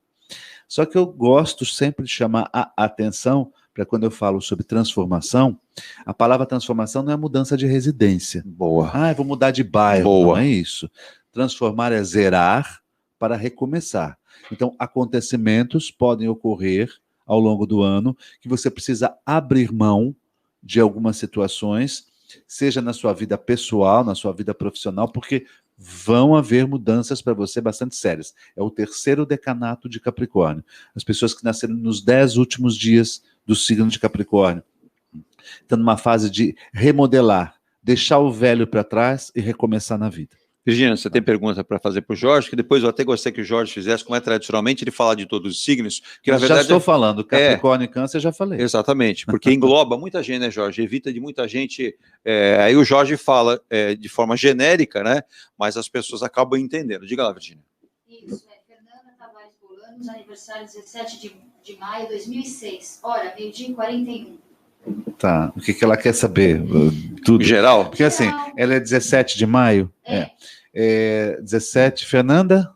Só que eu gosto sempre de chamar a atenção para quando eu falo sobre transformação, a palavra transformação não é mudança de residência. Boa. Eu vou mudar de bairro. Boa. Não é isso. Transformar é zerar para recomeçar. Então, acontecimentos podem ocorrer ao longo do ano que você precisa abrir mão de algumas situações, seja na sua vida pessoal, na sua vida profissional, porque vão haver mudanças para você bastante sérias. É o 3º decanato de Capricórnio. As pessoas que nasceram nos 10 últimos dias do signo de Capricórnio estão numa fase de remodelar, deixar o velho para trás e recomeçar na vida. Virgínia, você tem pergunta para fazer para o Jorge, que depois eu até gostei que o Jorge fizesse, como é tradicionalmente, ele falar de todos os signos. Que na verdade, já estou falando, Capricórnio e Câncer, já falei. Exatamente, porque engloba muita gente, né, Jorge? Evita de muita gente. Aí o Jorge fala de forma genérica, né? Mas as pessoas acabam entendendo. Diga lá, Virgínia. Isso, Fernanda Tavares Bolanos, aniversário 17 de maio de 2006. Hora, 12h41. Tá, o que ela quer saber? Tudo. Em geral? Porque assim, ela é 17 de maio? 17, Fernanda?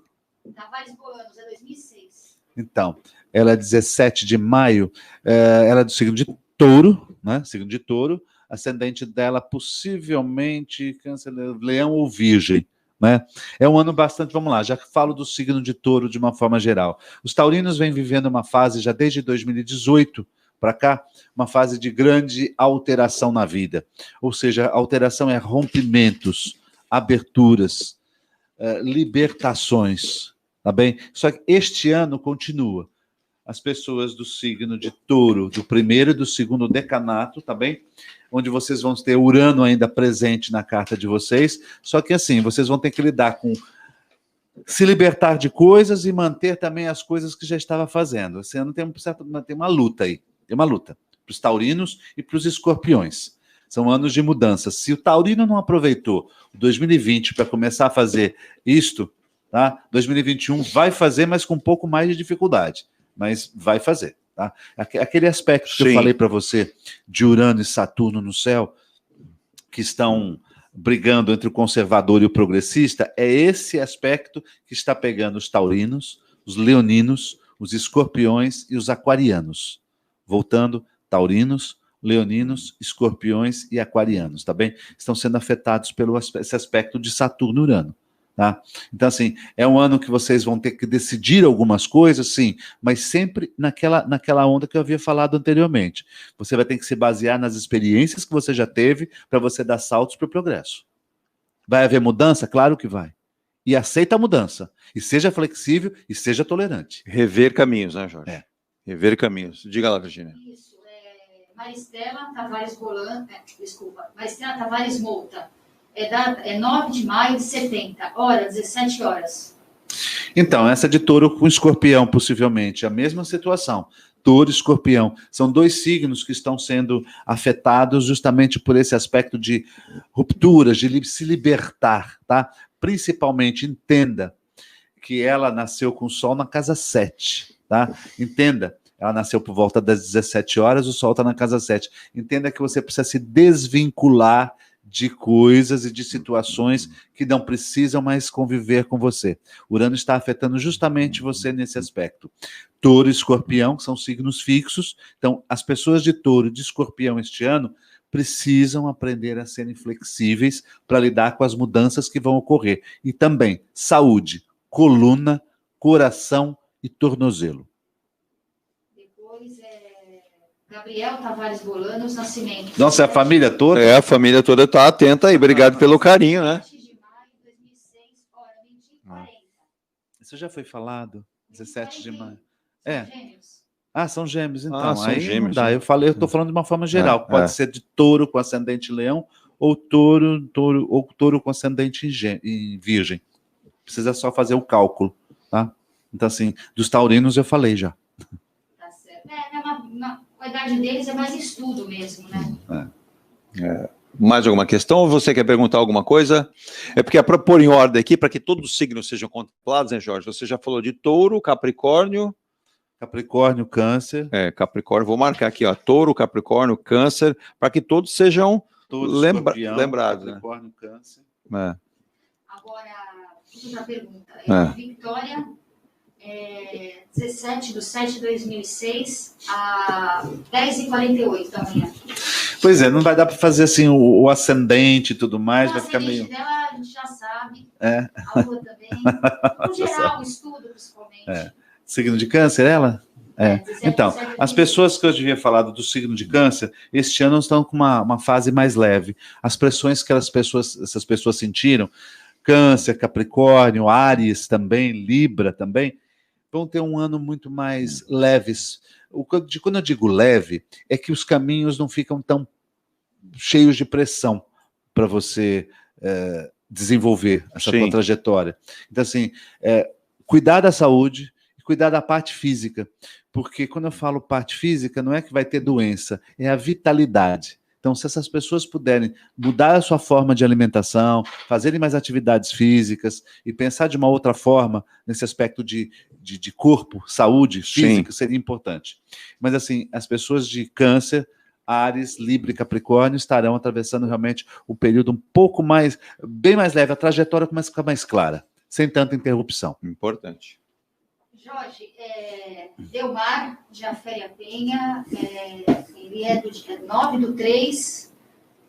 Tavares Bolanos, 2006. Então, ela é 17 de maio, ela é do signo de Touro, né? Signo de Touro, ascendente dela possivelmente Câncer, Leão ou Virgem. né? É um ano bastante, vamos lá, já falo do signo de Touro de uma forma geral. Os taurinos vêm vivendo uma fase, já desde 2018 para cá, uma fase de grande alteração na vida. Ou seja, alteração é rompimentos, aberturas, libertações, tá bem? Só que este ano continua. As pessoas do signo de Touro, do primeiro e do segundo decanato, tá bem? Onde vocês vão ter Urano ainda presente na carta de vocês, só que assim, vocês vão ter que lidar com se libertar de coisas e manter também as coisas que já estava fazendo. Esse ano tem uma luta aí, tem uma luta para os taurinos e para os escorpiões. São anos de mudança. Se o taurino não aproveitou o 2020 para começar a fazer isto, tá? 2021 vai fazer, mas com um pouco mais de dificuldade, mas vai fazer. Tá? Aquele aspecto que eu falei para você de Urano e Saturno no céu, que estão brigando entre o conservador e o progressista, é esse aspecto que está pegando os taurinos, os leoninos, os escorpiões e os aquarianos. Voltando, taurinos, leoninos, escorpiões e aquarianos, tá bem? Estão sendo afetados pelo esse aspecto de Saturno e Urano. Tá? Então, assim, é um ano que vocês vão ter que decidir algumas coisas, sim, mas sempre naquela onda que eu havia falado anteriormente. Você vai ter que se basear nas experiências que você já teve para você dar saltos para o progresso. Vai haver mudança? Claro que vai. E aceita a mudança. E seja flexível e seja tolerante. Rever caminhos, né, Jorge? É. Rever caminhos. Diga lá, Virgínia. Isso. Maristela Tavares Maristela Tavares Mouta. É 9 de maio de 70, hora, 17 horas. Então, essa de Touro com Escorpião, possivelmente, a mesma situação. Touro e Escorpião. São dois signos que estão sendo afetados justamente por esse aspecto de rupturas, de se libertar, tá? Principalmente, entenda que ela nasceu com o Sol na casa 7, tá? Entenda, ela nasceu por volta das 17 horas, o Sol está na casa 7. Entenda que você precisa se desvincular de coisas e de situações que não precisam mais conviver com você. Urano está afetando justamente você nesse aspecto. Touro e Escorpião são signos fixos, então as pessoas de Touro e de Escorpião este ano precisam aprender a serem flexíveis para lidar com as mudanças que vão ocorrer. E também saúde, coluna, coração e tornozelo. Gabriel Tavares Bolanos Nascimento. Nossa, é a família toda? É, a família toda está atenta aí. Obrigado pelo carinho, né? 17 de maio de 2006, hora 20h40. Isso já foi falado? 17 de maio. São gêmeos. Ah, são gêmeos, então. São aí gêmeos, não dá. Eu estou falando de uma forma geral. Pode ser de Touro com ascendente Leão ou touro com ascendente em Virgem. Precisa só fazer o cálculo, tá? Então, assim, dos taurinos eu falei já. Tá certo. A idade deles é mais estudo mesmo, né? Mais alguma questão? Ou você quer perguntar alguma coisa? É porque é para pôr em ordem aqui, para que todos os signos sejam contemplados, né, Jorge? Você já falou de Touro, Capricórnio. Capricórnio, Câncer. Capricórnio. Vou marcar aqui, ó. Touro, Capricórnio, Câncer, para que todos sejam lembrados. Capricórnio, né? Câncer. Agora, outra pergunta. Victória, 17/7/2006, a 10h48 da manhã. Pois é, não vai dar para fazer assim o ascendente e tudo mais, vai ficar meio... dela a gente já sabe, a lua também, no geral, o estudo principalmente. Signo de Câncer, ela? Então, as pessoas que eu havia falado do signo de Câncer, este ano estão com uma fase mais leve. As pressões que essas pessoas sentiram, Câncer, Capricórnio, Áries também, Libra também, vão ter um ano muito mais leves. Quando eu digo leve, é que os caminhos não ficam tão cheios de pressão para você desenvolver essa tua trajetória. Então, assim, cuidar da saúde e cuidar da parte física. Porque quando eu falo parte física, não é que vai ter doença, é a vitalidade. Então, se essas pessoas puderem mudar a sua forma de alimentação, fazerem mais atividades físicas e pensar de uma outra forma nesse aspecto de corpo, saúde física, seria importante. Mas, assim, as pessoas de Câncer, Áries, Libra e Capricórnio estarão atravessando realmente um período um pouco mais, bem mais leve. A trajetória começa a ficar mais clara, sem tanta interrupção. Importante. Jorge, Delmar de Aféria Penha, ele é do dia 9/3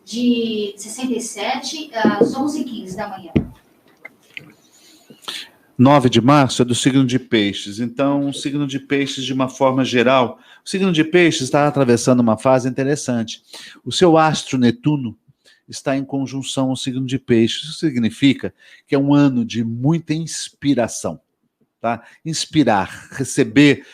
de 67, às 11h15 da manhã. 9 de março é do signo de Peixes. Então, o signo de Peixes, de uma forma geral, o signo de Peixes está atravessando uma fase interessante. O seu astro Netuno está em conjunção ao signo de Peixes. Isso significa que é um ano de muita inspiração. Tá? Inspirar, receber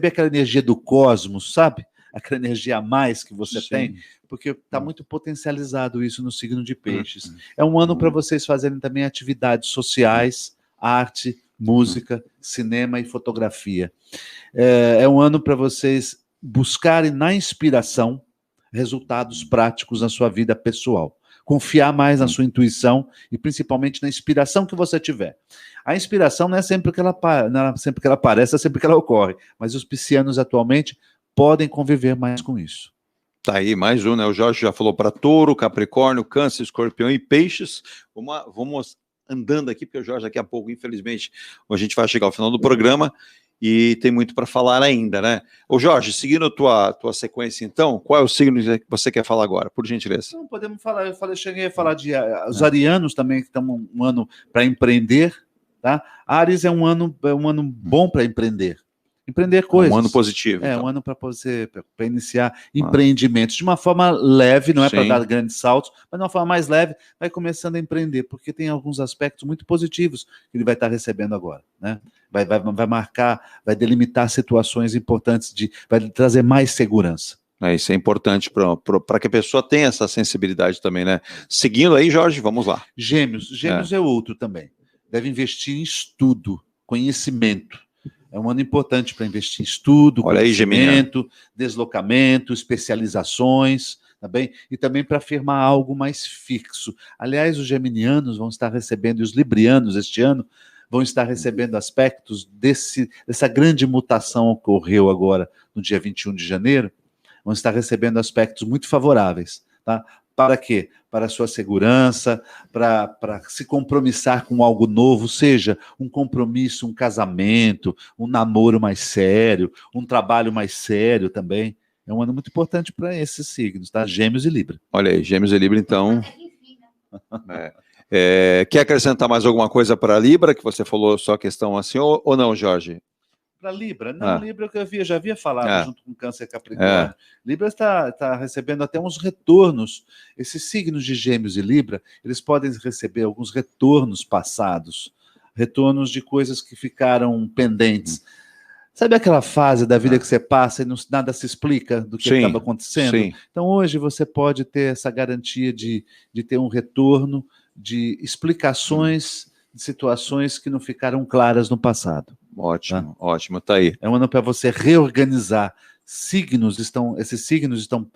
aquela energia do cosmos, sabe? Aquela energia a mais que você tem, porque está muito potencializado isso no signo de Peixes. É um ano para vocês fazerem também atividades sociais, arte, música, cinema e fotografia. É um ano para vocês buscarem na inspiração resultados práticos na sua vida pessoal. Confiar mais na sua intuição e principalmente na inspiração que você tiver. A inspiração não é sempre que ela aparece, é sempre que ela ocorre. Mas os piscianos atualmente podem conviver mais com isso. Tá aí, mais um, né? O Jorge já falou para Touro, Capricórnio, Câncer, Escorpião e Peixes. Vamos andando aqui, porque o Jorge daqui a pouco, infelizmente, a gente vai chegar ao final do programa e tem muito para falar ainda, né? Ô Jorge, seguindo a tua sequência, então, qual é o signo que você quer falar agora, por gentileza? Não, podemos falar, cheguei a falar de os arianos também, que estão um ano para empreender, tá? Áries é um ano bom para empreender coisas. Um ano positivo. Um ano para iniciar empreendimentos de uma forma leve, não é para dar grandes saltos, mas de uma forma mais leve, vai começando a empreender, porque tem alguns aspectos muito positivos que ele vai estar recebendo agora, né? Vai marcar, vai delimitar situações importantes, vai trazer mais segurança. Isso é importante para que a pessoa tenha essa sensibilidade também, né? Seguindo aí, Jorge, vamos lá. Gêmeos é outro também. Deve investir em estudo, conhecimento. É um ano importante para investir em estudo, conhecimento, deslocamento, especializações, tá bem? E também para afirmar algo mais fixo. Aliás, os geminianos vão estar recebendo, e os librianos este ano, vão estar recebendo aspectos dessa grande mutação que ocorreu agora no dia 21 de janeiro, vão estar recebendo aspectos muito favoráveis, tá? Para quê? Para a sua segurança, para se compromissar com algo novo, seja um compromisso, um casamento, um namoro mais sério, um trabalho mais sério também. É um ano muito importante para esses signos, tá? Gêmeos e Libra. Olha aí, Gêmeos e Libra, então. Quer acrescentar mais alguma coisa para Libra, que você falou só a questão assim, ou não, Jorge? Para Libra? Não, Libra que eu já havia falado junto com Câncer e Capricórnio. Libra está recebendo até uns retornos. Esses signos de Gêmeos e Libra, eles podem receber alguns retornos passados, retornos de coisas que ficaram pendentes. Sabe aquela fase da vida que você passa e nada se explica do que estava acontecendo? Sim. Então hoje você pode ter essa garantia de ter um retorno de explicações de situações que não ficaram claras no passado. Ótimo, ótimo, tá aí. É um ano para você reorganizar. Esses signos estão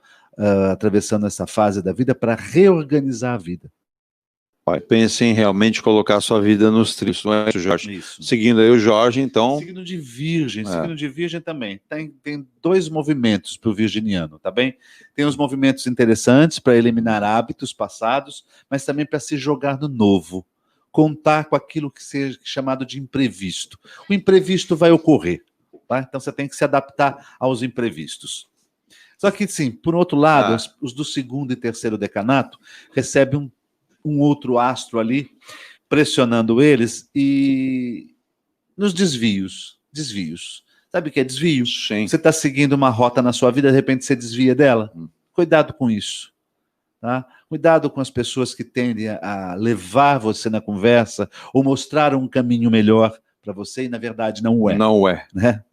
atravessando essa fase da vida para reorganizar a vida. Pense em realmente colocar a sua vida nos trilhos, não é isso, Jorge? Isso. Seguindo aí o Jorge, então... Signo de Virgem, signo de Virgem também. Tem 2 movimentos para o virginiano, tá bem? Tem uns movimentos interessantes para eliminar hábitos passados, mas também para se jogar no novo. Contar com aquilo que seja chamado de imprevisto. O imprevisto vai ocorrer, tá? Então você tem que se adaptar aos imprevistos. Só que, sim, por outro lado, os do segundo e terceiro decanato recebem um outro astro ali, pressionando eles e nos desvios. Sabe o que é desvio? Sim. Você está seguindo uma rota na sua vida, de repente você desvia dela. Cuidado com isso. Tá? Cuidado com as pessoas que tendem a levar você na conversa ou mostrar um caminho melhor para você e, na verdade, não é. Não é. Né?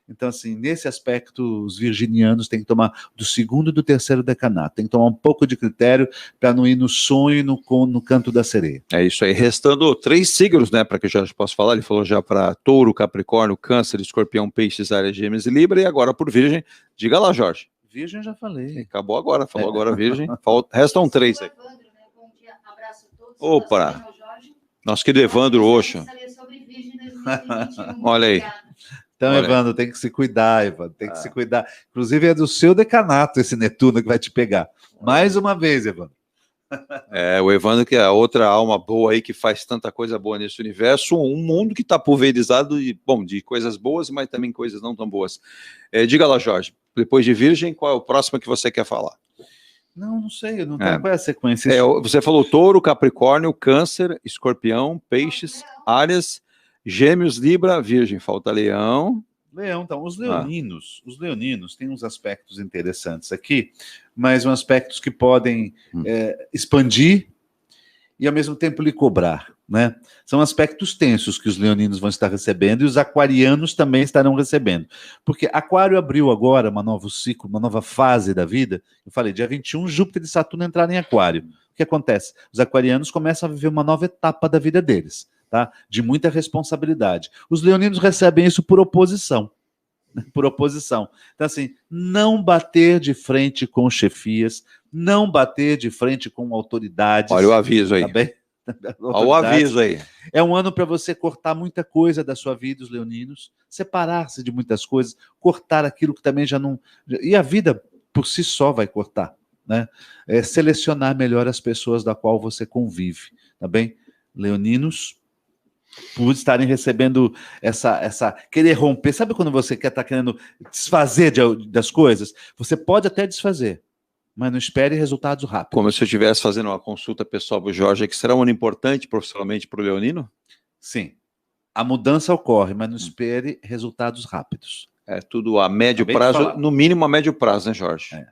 Então, assim, nesse aspecto, os virginianos têm que tomar do segundo e do terceiro decanato. Tem que tomar um pouco de critério para não ir no sonho e no canto da sereia. É isso aí. Restando 3 signos, né, para que eu já possa falar. Ele falou já para Touro, Capricórnio, Câncer, Escorpião, Peixes, Áries, Gêmeos e Libra. E agora por Virgem. Diga lá, Jorge. Virgem já falei. Acabou agora, falou agora Virgem. Restam 3 aí. Opa! Nosso querido Evandro Oxo. Olha aí. Então, Evandro, tem que se cuidar, Evandro, tem que se cuidar. Inclusive, é do seu decanato esse Netuno que vai te pegar. Mais uma vez, Evandro. O Evandro, que é a outra alma boa aí, que faz tanta coisa boa nesse universo, um mundo que está pulverizado de coisas boas, mas também coisas não tão boas. Diga lá, Jorge, depois de Virgem, qual é o próximo que você quer falar? Não sei, não tem qual é a sequência. Você falou Touro, Capricórnio, Câncer, Escorpião, Peixes, Áries, Gêmeos, Libra, Virgem, falta Leão. Leão, então, os leoninos têm uns aspectos interessantes aqui, mas uns aspectos que podem expandir e ao mesmo tempo lhe cobrar, né? São aspectos tensos que os leoninos vão estar recebendo e os aquarianos também estarão recebendo, porque Aquário abriu agora um novo ciclo, uma nova fase da vida. Eu falei, dia 21, Júpiter e Saturno entraram em Aquário. O que acontece? Os aquarianos começam a viver uma nova etapa da vida deles, tá? De muita responsabilidade. Os leoninos recebem isso por oposição. Por oposição. Então, assim, não bater de frente com chefias, não bater de frente com autoridades. Olha o aviso aí. Tá bem? Olha o aviso aí. É um ano para você cortar muita coisa da sua vida, os leoninos, separar-se de muitas coisas, cortar aquilo que também já não... E a vida, por si só, vai cortar, né? Selecionar melhor as pessoas da qual você convive, tá bem? Leoninos, por estarem recebendo essa querer romper. Sabe quando você está querendo desfazer das coisas? Você pode até desfazer, mas não espere resultados rápidos. Como se eu estivesse fazendo uma consulta pessoal para o Jorge, que será um ano importante profissionalmente para o leonino? Sim. A mudança ocorre, mas não espere resultados rápidos. É tudo a médio prazo, no mínimo a médio prazo, né, Jorge?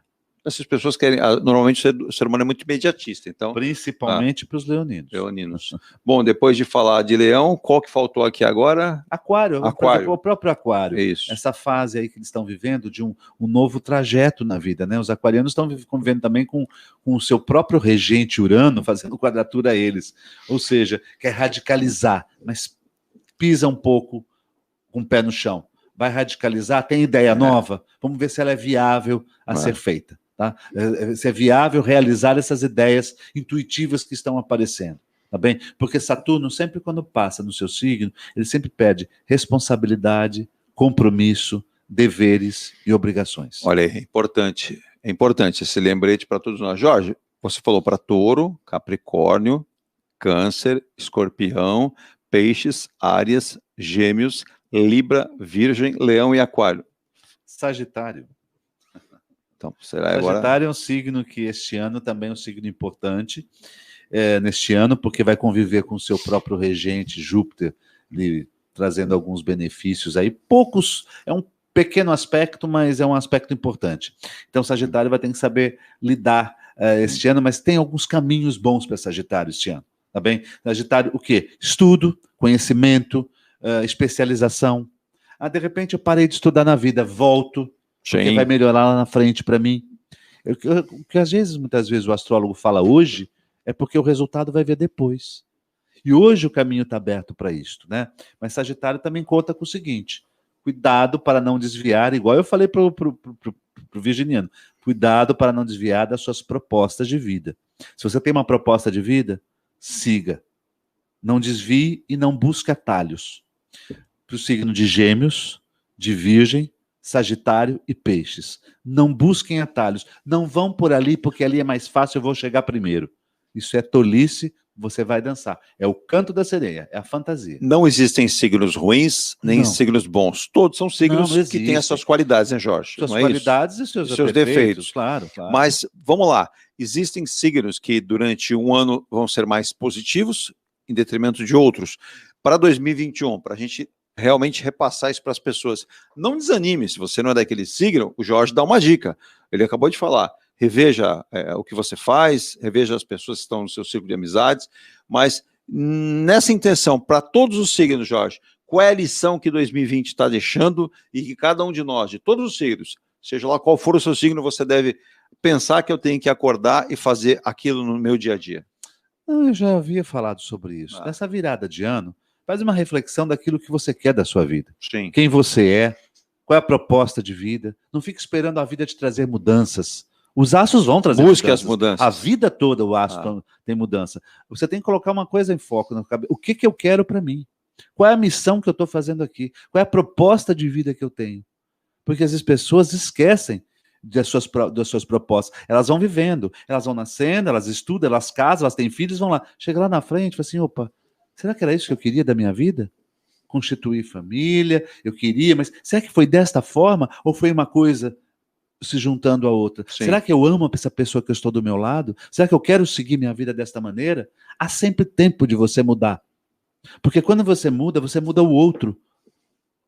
Essas pessoas querem, normalmente o ser humano é muito imediatista, então... Principalmente para os leoninos. Leoninos. Bom, depois de falar de leão, qual que faltou aqui agora? Aquário. O próprio Aquário. Isso. Essa fase aí que eles estão vivendo de um novo trajeto na vida, né? Os aquarianos estão convivendo também com o seu próprio regente Urano, fazendo quadratura a eles. Ou seja, quer radicalizar, mas pisa um pouco com o pé no chão. Vai radicalizar, tem ideia nova? Vamos ver se ela é viável a ser feita. Tá? Se é viável realizar essas ideias intuitivas que estão aparecendo, tá bem? Porque Saturno, sempre quando passa no seu signo, ele sempre pede responsabilidade, compromisso, deveres e obrigações. Olha, é importante esse lembrete para todos nós. Jorge, você falou para Touro, Capricórnio, Câncer, Escorpião, Peixes, Áries, Gêmeos, Libra, Virgem, Leão e Aquário. Sagitário. Então, será Sagitário agora... é um signo que este ano também é um signo importante, neste ano, porque vai conviver com o seu próprio regente, Júpiter, lhe trazendo alguns benefícios aí. Poucos, é um pequeno aspecto, mas é um aspecto importante. Então, Sagitário vai ter que saber lidar este ano, mas tem alguns caminhos bons para Sagitário este ano, tá bem? Sagitário, o quê? Estudo, conhecimento, especialização. De repente eu parei de estudar na vida, volto, porque vai melhorar lá na frente para mim. O que muitas vezes o astrólogo fala hoje é porque o resultado vai vir depois. E hoje o caminho está aberto para isto, né? Mas Sagitário também conta com o seguinte: cuidado para não desviar, igual eu falei para o virginiano, cuidado para não desviar das suas propostas de vida. Se você tem uma proposta de vida, siga. Não desvie e não busque atalhos. Para o signo de Gêmeos, de Virgem, Sagitário e Peixes. Não busquem atalhos. Não vão por ali porque ali é mais fácil, eu vou chegar primeiro. Isso é tolice, você vai dançar. É o canto da sereia, é a fantasia. Não existem signos ruins, nem signos bons. Todos são signos que têm as suas qualidades, né, Jorge? Suas qualidades e seus defeitos. Claro. Mas, vamos lá, existem signos que durante um ano vão ser mais positivos, em detrimento de outros. Para 2021, para a gente realmente repassar isso para as pessoas. Não desanime, se você não é daquele signo, o Jorge dá uma dica. Ele acabou de falar, reveja o que você faz, reveja as pessoas que estão no seu círculo de amizades, mas nessa intenção, para todos os signos, Jorge, qual é a lição que 2020 está deixando e que cada um de nós, de todos os signos, seja lá qual for o seu signo, você deve pensar que eu tenho que acordar e fazer aquilo no meu dia a dia? Eu já havia falado sobre isso. Nessa virada de ano, faz uma reflexão daquilo que você quer da sua vida. Sim. Quem você é, qual é a proposta de vida. Não fique esperando a vida te trazer mudanças. Os astros vão trazer mudanças. Busque as mudanças. A vida toda o astro tem mudança. Você tem que colocar uma coisa em foco na cabeça. O que eu quero para mim? Qual é a missão que eu estou fazendo aqui? Qual é a proposta de vida que eu tenho? Porque às vezes pessoas esquecem das suas propostas. Elas vão vivendo, elas vão nascendo, elas estudam, elas casam, elas têm filhos, vão lá. Chega lá na frente e fala assim, opa, será que era isso que eu queria da minha vida? Constituir família, eu queria, mas será que foi desta forma ou foi uma coisa se juntando a outra? Sim. Será que eu amo essa pessoa que eu estou do meu lado? Será que eu quero seguir minha vida desta maneira? Há sempre tempo de você mudar. Porque quando você muda o outro.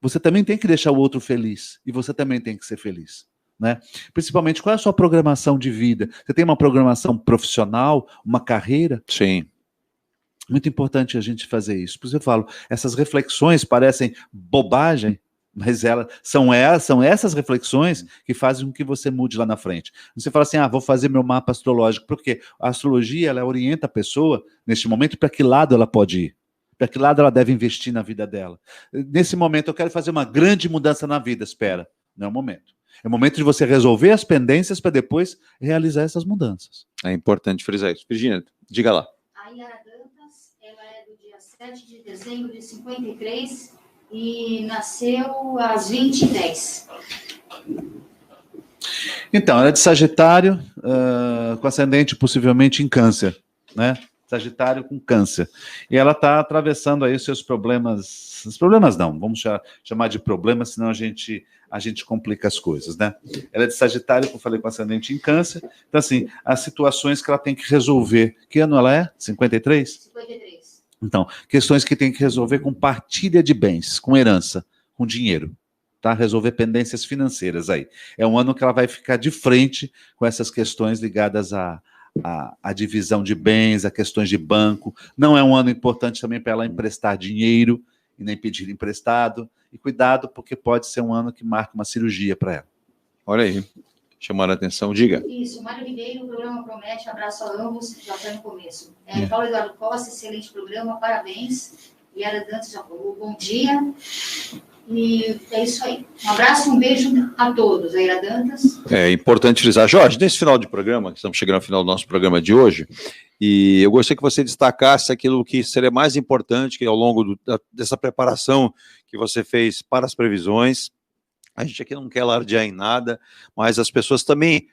Você também tem que deixar o outro feliz. E você também tem que ser feliz. Né? Principalmente, qual é a sua programação de vida? Você tem uma programação profissional, uma carreira? Sim. Muito importante a gente fazer isso. Por isso eu falo, essas reflexões parecem bobagem, mas são essas reflexões que fazem com que você mude lá na frente. Você fala assim, vou fazer meu mapa astrológico, porque a astrologia, ela orienta a pessoa, neste momento, para que lado ela pode ir. Para que lado ela deve investir na vida dela. Nesse momento, eu quero fazer uma grande mudança na vida. Espera, não é o momento. É o momento de você resolver as pendências para depois realizar essas mudanças. É importante frisar isso. Virgínia, diga lá. A Yara Dantas, ela é do dia 7 de dezembro de 53 e nasceu às 20h10. Então, ela é de Sagitário, com ascendente possivelmente em Câncer, né? Sagitário com Câncer. E ela está atravessando aí os seus problemas. Os problemas não, vamos chamar de problemas, senão a gente complica as coisas, né? Ela é de Sagitário, como eu falei, com ascendente em Câncer. Então, assim, as situações que ela tem que resolver. Que ano ela é? 53? 53. Então, questões que tem que resolver com partilha de bens, com herança, com dinheiro. Tá? Resolver pendências financeiras aí. É um ano que ela vai ficar de frente com essas questões ligadas a divisão de bens, a questões de banco. Não é um ano importante também para ela emprestar dinheiro e nem pedir emprestado. E cuidado, porque pode ser um ano que marca uma cirurgia para ela. Olha aí, chamando a atenção, diga. Isso, Mário Ribeiro, o programa promete, abraço a ambos, já está no começo. Paulo Eduardo Costa, excelente programa, parabéns. Yara Dantas já falou, bom dia. E é isso aí. Um abraço e um beijo a todos. A Yara Dantas. É importante frisar. Jorge, nesse final de programa, que estamos chegando ao final do nosso programa de hoje, e eu gostaria que você destacasse aquilo que seria mais importante que ao longo dessa preparação que você fez para as previsões. A gente aqui não quer alardear em nada, mas as pessoas também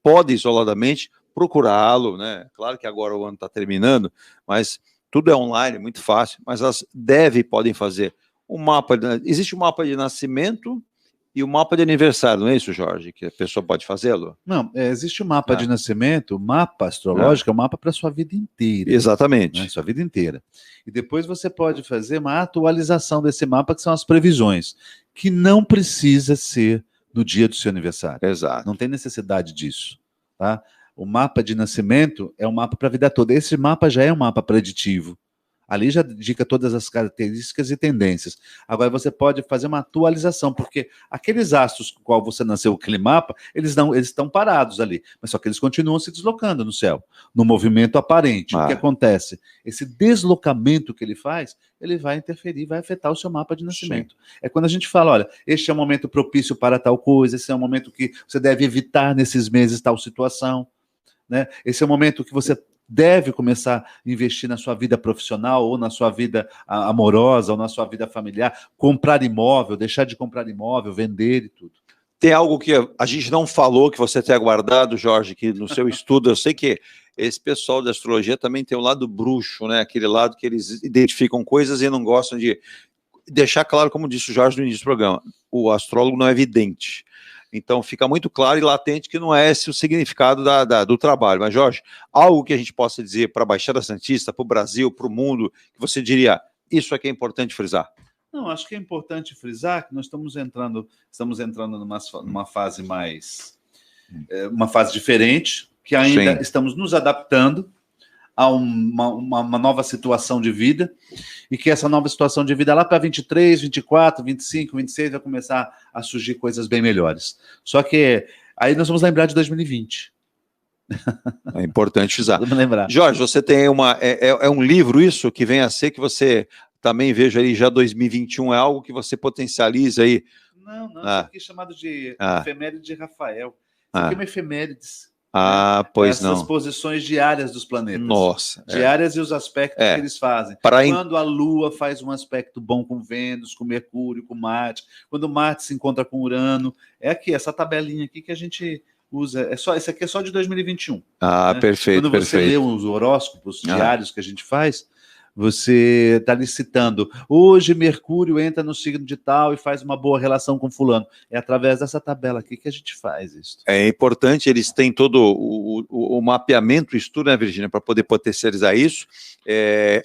podem isoladamente procurá-lo, né? Claro que agora o ano está terminando, mas tudo é online, muito fácil, mas elas podem fazer um mapa. Existe um mapa de nascimento e o mapa de aniversário, não é isso, Jorge? Que a pessoa pode fazê-lo? Não, existe o mapa de nascimento, o mapa astrológico é um mapa para a sua vida inteira. Exatamente. Né? Sua vida inteira. E depois você pode fazer uma atualização desse mapa, que são as previsões, que não precisa ser no dia do seu aniversário. Exato. Não tem necessidade disso. Tá? O mapa de nascimento é um mapa para a vida toda. Esse mapa já é um mapa preditivo. Ali já indica todas as características e tendências. Agora você pode fazer uma atualização, porque aqueles astros com qual você nasceu, aquele mapa, eles estão parados ali, mas só que eles continuam se deslocando no céu, no movimento aparente. O que acontece? Esse deslocamento que ele faz, ele vai interferir, vai afetar o seu mapa de nascimento. Sim. É quando a gente fala, olha, este é um momento propício para tal coisa, esse é um momento que você deve evitar nesses meses tal situação, né? Esse é o momento que você deve começar a investir na sua vida profissional, ou na sua vida amorosa, ou na sua vida familiar, comprar imóvel, deixar de comprar imóvel, vender e tudo. Tem algo que a gente não falou, que você tenha guardado, Jorge, que no seu estudo, eu sei que esse pessoal da astrologia também tem um lado bruxo, né? Aquele lado que eles identificam coisas e não gostam de deixar claro, como disse o Jorge no início do programa, o astrólogo não é vidente. Então, fica muito claro e latente que não é esse o significado do trabalho. Mas, Jorge, algo que a gente possa dizer para a Baixada Santista, para o Brasil, para o mundo, que você diria, isso aqui é importante frisar? Não, acho que é importante frisar que nós estamos entrando numa fase uma fase diferente, que ainda estamos nos adaptando a uma nova situação de vida, e que essa nova situação de vida lá para 23, 24, 25, 26 vai começar a surgir coisas bem melhores. Só que aí nós vamos lembrar de 2020. É importante usar. Vamos lembrar. Jorge, você tem um livro isso que vem a ser, que você também vejo aí já 2021, é algo que você potencializa aí? Não, isso aqui é chamado de efeméride de Rafael. Isso aqui é uma efemérides. Pois essas posições diárias dos planetas. Nossa. Diárias e os aspectos que eles fazem. Quando a Lua faz um aspecto bom com Vênus, com Mercúrio, com Marte, quando Marte se encontra com Urano, é aqui, essa tabelinha aqui que a gente usa. Isso aqui é só de 2021. Perfeito. Quando você lê os horóscopos diários que a gente faz, Você está licitando. Hoje Mercúrio entra no signo de tal e faz uma boa relação com fulano. É através dessa tabela aqui que a gente faz isso. É importante, eles têm todo o mapeamento, o estudo, né, Virgínia, para poder potencializar isso.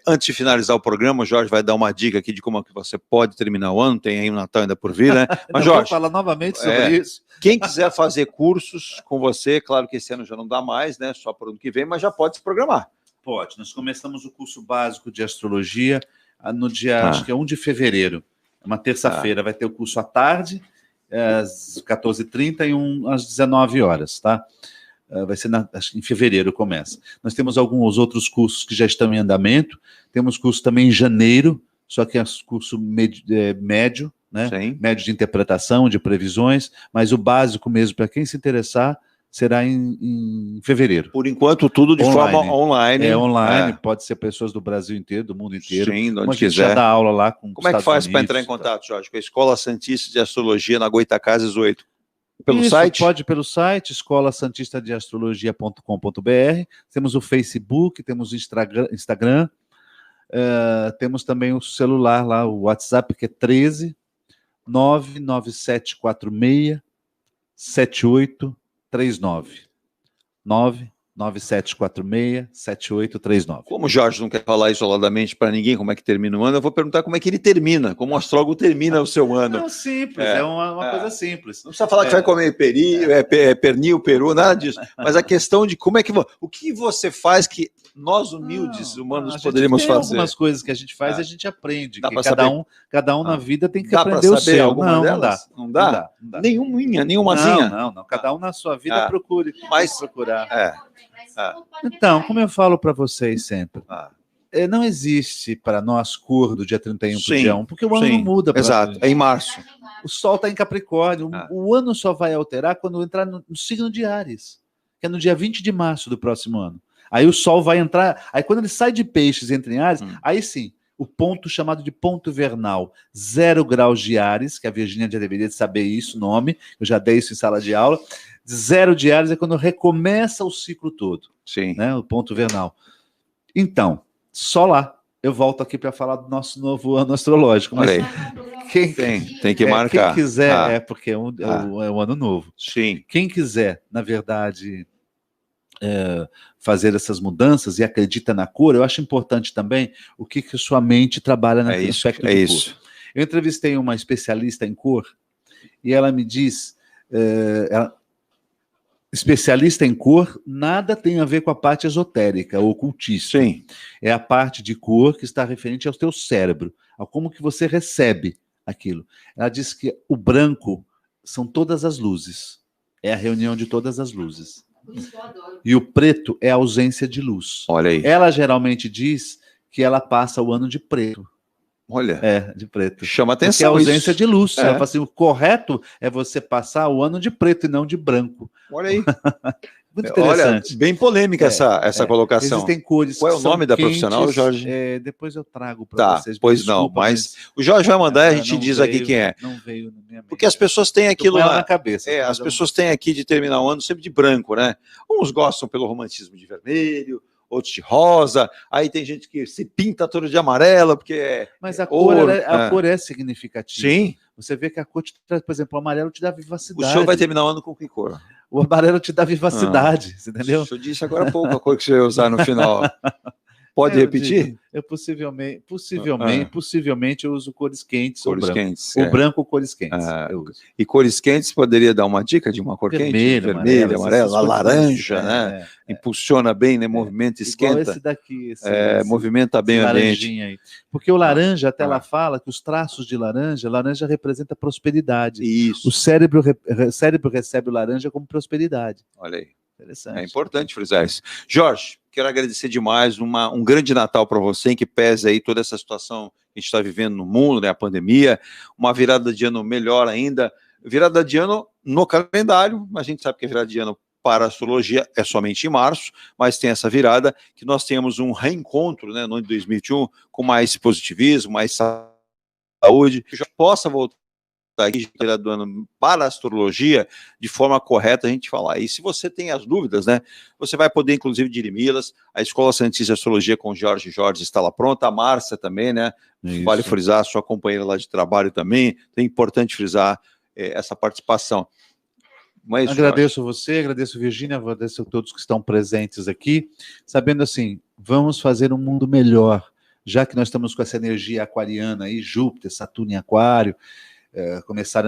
Antes de finalizar o programa, o Jorge vai dar uma dica aqui de como é que você pode terminar o ano, tem aí o Natal ainda por vir, né? Mas, Jorge, vou falar novamente sobre isso. Quem quiser fazer cursos com você, claro que esse ano já não dá mais, né? Só para o ano que vem, mas já pode se programar. Pode. Nós começamos o curso básico de astrologia no dia, acho que é 1 de fevereiro. É uma terça-feira. Vai ter o curso à tarde, às 14h30 e às 19 horas, tá? Vai ser acho que em fevereiro começa. Nós temos alguns outros cursos que já estão em andamento. Temos curso também em janeiro, só que é curso médio, né? Sim. Médio de interpretação, de previsões, mas o básico mesmo, para quem se interessar, será em fevereiro. Por enquanto, tudo de forma online. É online, pode ser pessoas do Brasil inteiro, do mundo inteiro. Sim, onde a gente quiser. Já dá aula lá com Como é que faz para entrar em contato, Jorge? Com a Escola Santista de Astrologia, na Goitacazes 8? Pelo site? Pode pelo site, escolasantistadeastrologia.com.br. Temos o Facebook, temos o Instagram, temos também o celular lá, o WhatsApp, que é 13 99746 7839. 997467839. Como o Jorge não quer falar isoladamente para ninguém como é que termina o ano, eu vou perguntar como é que ele termina, como o astrólogo termina o seu ano. Não, simples, é uma coisa simples. Não precisa falar que vai comer pernil, peru, nada disso. Mas a questão de como é que... O que você faz que nós, humildes humanos, poderíamos fazer? Algumas coisas que a gente faz e a gente aprende. Dá Que cada um na vida tem que aprender o seu. Dá para saber alguma delas? Não dá? Nenhumazinha? Não. Cada um na sua vida procure. Mas procurar. Então, como eu falo para vocês sempre, não existe para nós cor do dia 31 para o dia 1, porque o ano não muda. Exato, é em março. O Sol está em Capricórnio, o ano só vai alterar quando entrar no signo de Áries, que é no dia 20 de março do próximo ano. Aí o Sol vai entrar, aí quando ele sai de Peixes e entra em Áries, aí sim, o ponto chamado de ponto vernal, 0 graus de Áries, que a Virgínia já deveria saber isso, o nome, eu já dei isso em sala de aula, 0 de Áries é quando recomeça o ciclo todo. Sim. Né, o ponto vernal. Então, só lá, eu volto aqui para falar do nosso novo ano astrológico. Mas tem que marcar. Quem quiser, porque é o ano novo. Sim. Quem quiser, na verdade, fazer essas mudanças e acredita na cor, eu acho importante também o que sua mente trabalha no aspecto de cor. Eu entrevistei uma especialista em cor e ela me diz, especialista em cor, nada tem a ver com a parte esotérica, ocultista. Sim. É a parte de cor que está referente ao teu cérebro, a como que você recebe aquilo. Ela diz que o branco são todas as luzes, é a reunião de todas as luzes. E o preto é a ausência de luz. Olha aí. Ela geralmente diz que ela passa o ano de preto. Olha. De preto. Chama atenção. Porque é a ausência de luz. Ela fala assim, o correto é você passar o ano de preto e não de branco. Olha aí. Muito interessante. Olha, bem polêmica essa colocação. Existem cores. Qual é o nome da profissional, Jorge? Depois eu trago para vocês. Pois não, mas o Jorge vai mandar e a gente diz aqui quem é. Não veio na minha mente. Porque as pessoas têm aquilo na cabeça. As pessoas têm aqui de terminar o ano sempre de branco, né? Uns gostam pelo romantismo de vermelho, outros de rosa, aí tem gente que se pinta todo de amarelo, porque Mas a cor é significativa. Sim. Você vê que a cor te traz, por exemplo, o amarelo te dá vivacidade. O senhor vai terminar o ano com que cor? O amarelo te dá vivacidade, você entendeu? O senhor disse agora há pouco a cor que você vai usar no final. Pode repetir? Eu possivelmente eu uso cores quentes. Cores quentes. O branco, cores quentes. E cores quentes, poderia dar uma dica de uma cor quente? Vermelho, amarelo, a laranja, né? Impulsiona bem, né? Movimento, esquenta. Igual esse daqui. Movimenta bem o ambiente. Aí. Porque o laranja, até ela fala que os traços de laranja representa prosperidade. Isso. O cérebro recebe o laranja como prosperidade. Olha aí. Interessante. É importante frisar isso. Jorge, quero agradecer demais, um grande Natal para você, em que pese aí toda essa situação que a gente está vivendo no mundo, né, a pandemia, uma virada de ano melhor ainda, virada de ano no calendário, a gente sabe que a virada de ano para a astrologia é somente em março, mas tem essa virada, que nós tenhamos um reencontro, né, no ano de 2021, com mais positivismo, mais saúde, que já possa voltar está aqui do ano para a astrologia, de forma correta a gente falar. E se você tem as dúvidas, né, você vai poder, inclusive, dirimi-las. A Escola Santista de Astrologia com Jorge está lá pronta, a Márcia também, né? Isso. Vale frisar, sua companheira lá de trabalho também. É importante frisar essa participação. Mas, agradeço você, agradeço Virgínia, agradeço a todos que estão presentes aqui, sabendo assim, vamos fazer um mundo melhor, já que nós estamos com essa energia aquariana aí, Júpiter, Saturno em Aquário, começar